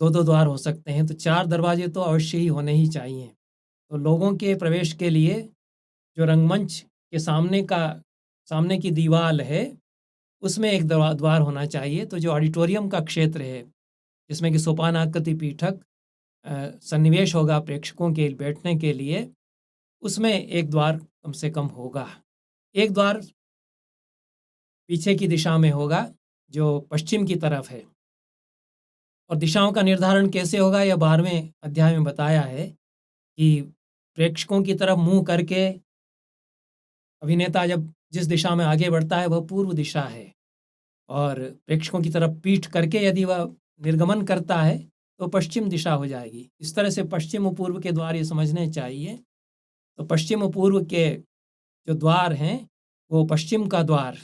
2-2 द्वार हो सकते हैं, तो 4 दरवाजे तो अवश्य ही होने ही चाहिए। तो लोगों के प्रवेश के लिए जो रंगमंच के सामने की दीवार है उसमें एक द्वार होना चाहिए। तो जो ऑडिटोरियम का क्षेत्र है जिसमें कि सोपानाकृति पीठक सन्निवेश होगा प्रेक्षकों के बैठने के लिए, उसमें एक द्वार कम से कम होगा। एक द्वार पीछे की दिशा में होगा जो पश्चिम की तरफ है। और दिशाओं का निर्धारण कैसे होगा, यह 12वें अध्याय में बताया है कि प्रेक्षकों की तरफ मुँह करके अभिनेता जब जिस दिशा में आगे बढ़ता है वह पूर्व दिशा है, और प्रेक्षकों की तरफ पीठ करके यदि वह निर्गमन करता है तो पश्चिम दिशा हो जाएगी। इस तरह से पश्चिम और पूर्व के द्वार ये समझने चाहिए। तो पश्चिम और पूर्व के जो द्वार हैं वो पश्चिम का द्वार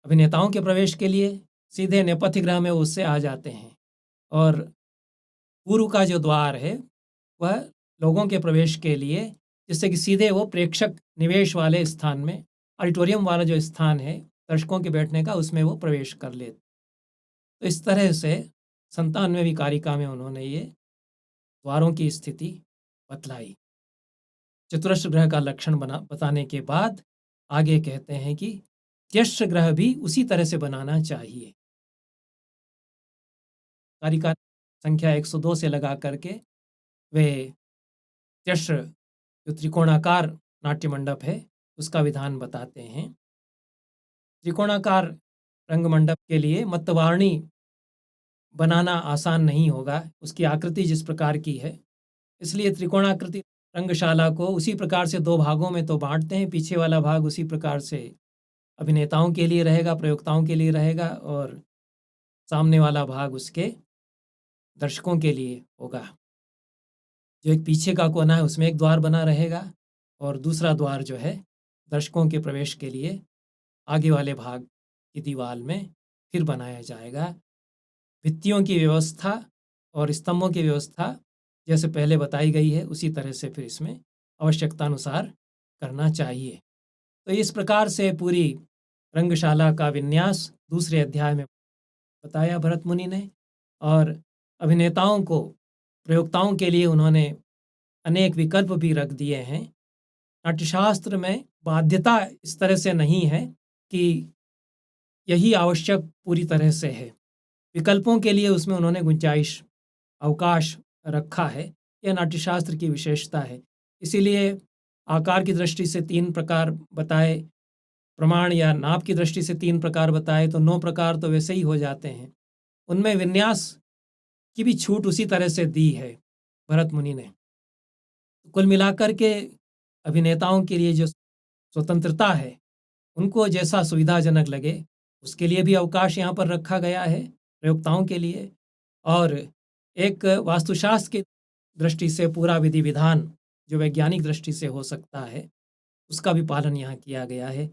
अभिनेताओं के प्रवेश के लिए सीधे नेपथ्य गृह में उससे आ जाते हैं, और पूर्व का जो द्वार है वह लोगों के प्रवेश के लिए, जिससे कि सीधे वो प्रेक्षक निवेश वाले स्थान में, ऑडिटोरियम वाला जो स्थान है दर्शकों के बैठने का, उसमें वो प्रवेश कर ले। तो इस तरह से 97वीं कारिका में उन्होंने ये द्वारों की स्थिति बतलाई। चतुरस्र ग्रह का लक्षण बताने के बाद आगे कहते हैं कि त्यक्ष ग्रह भी उसी तरह से बनाना चाहिए। कारिका संख्या 102 से लगा करके वे त्यक्ष जो त्रिकोणाकार नाट्य मंडप है उसका विधान बताते हैं। त्रिकोणाकार रंगमंडप के लिए मतवारणी बनाना आसान नहीं होगा, उसकी आकृति जिस प्रकार की है, इसलिए त्रिकोणाकृति रंगशाला को उसी प्रकार से 2 भागों में तो बांटते हैं। पीछे वाला भाग उसी प्रकार से अभिनेताओं के लिए रहेगा, प्रयोक्ताओं के लिए रहेगा, और सामने वाला भाग उसके दर्शकों के लिए होगा। जो एक पीछे का कोना है उसमें एक द्वार बना रहेगा, और दूसरा द्वार जो है दर्शकों के प्रवेश के लिए आगे वाले भाग की दीवार में फिर बनाया जाएगा। भित्तियों की व्यवस्था और स्तंभों की व्यवस्था जैसे पहले बताई गई है उसी तरह से फिर इसमें आवश्यकता अनुसार करना चाहिए। तो इस प्रकार से पूरी रंगशाला का विन्यास दूसरे अध्याय में बताया भरत मुनि ने, और अभिनेताओं को, प्रयोक्ताओं के लिए उन्होंने अनेक विकल्प भी रख दिए हैं। नाट्यशास्त्र में बाध्यता इस तरह से नहीं है कि यही आवश्यक पूरी तरह से है, विकल्पों के लिए उसमें उन्होंने गुंजाइश, अवकाश रखा है। यह नाट्यशास्त्र की विशेषता है। इसीलिए आकार की दृष्टि से 3 प्रकार बताए, प्रमाण या नाप की दृष्टि से 3 प्रकार बताए, तो 9 प्रकार तो वैसे ही हो जाते हैं। उनमें विन्यास की भी छूट उसी तरह से दी है भरत मुनि ने। कुल मिलाकर के अभिनेताओं के लिए जो स्वतंत्रता है, उनको जैसा सुविधाजनक लगे उसके लिए भी अवकाश यहाँ पर रखा गया है प्रयोक्ताओं के लिए, और एक वास्तुशास्त्र की दृष्टि से पूरा विधि विधान जो वैज्ञानिक दृष्टि से हो सकता है उसका भी पालन यहाँ किया गया है।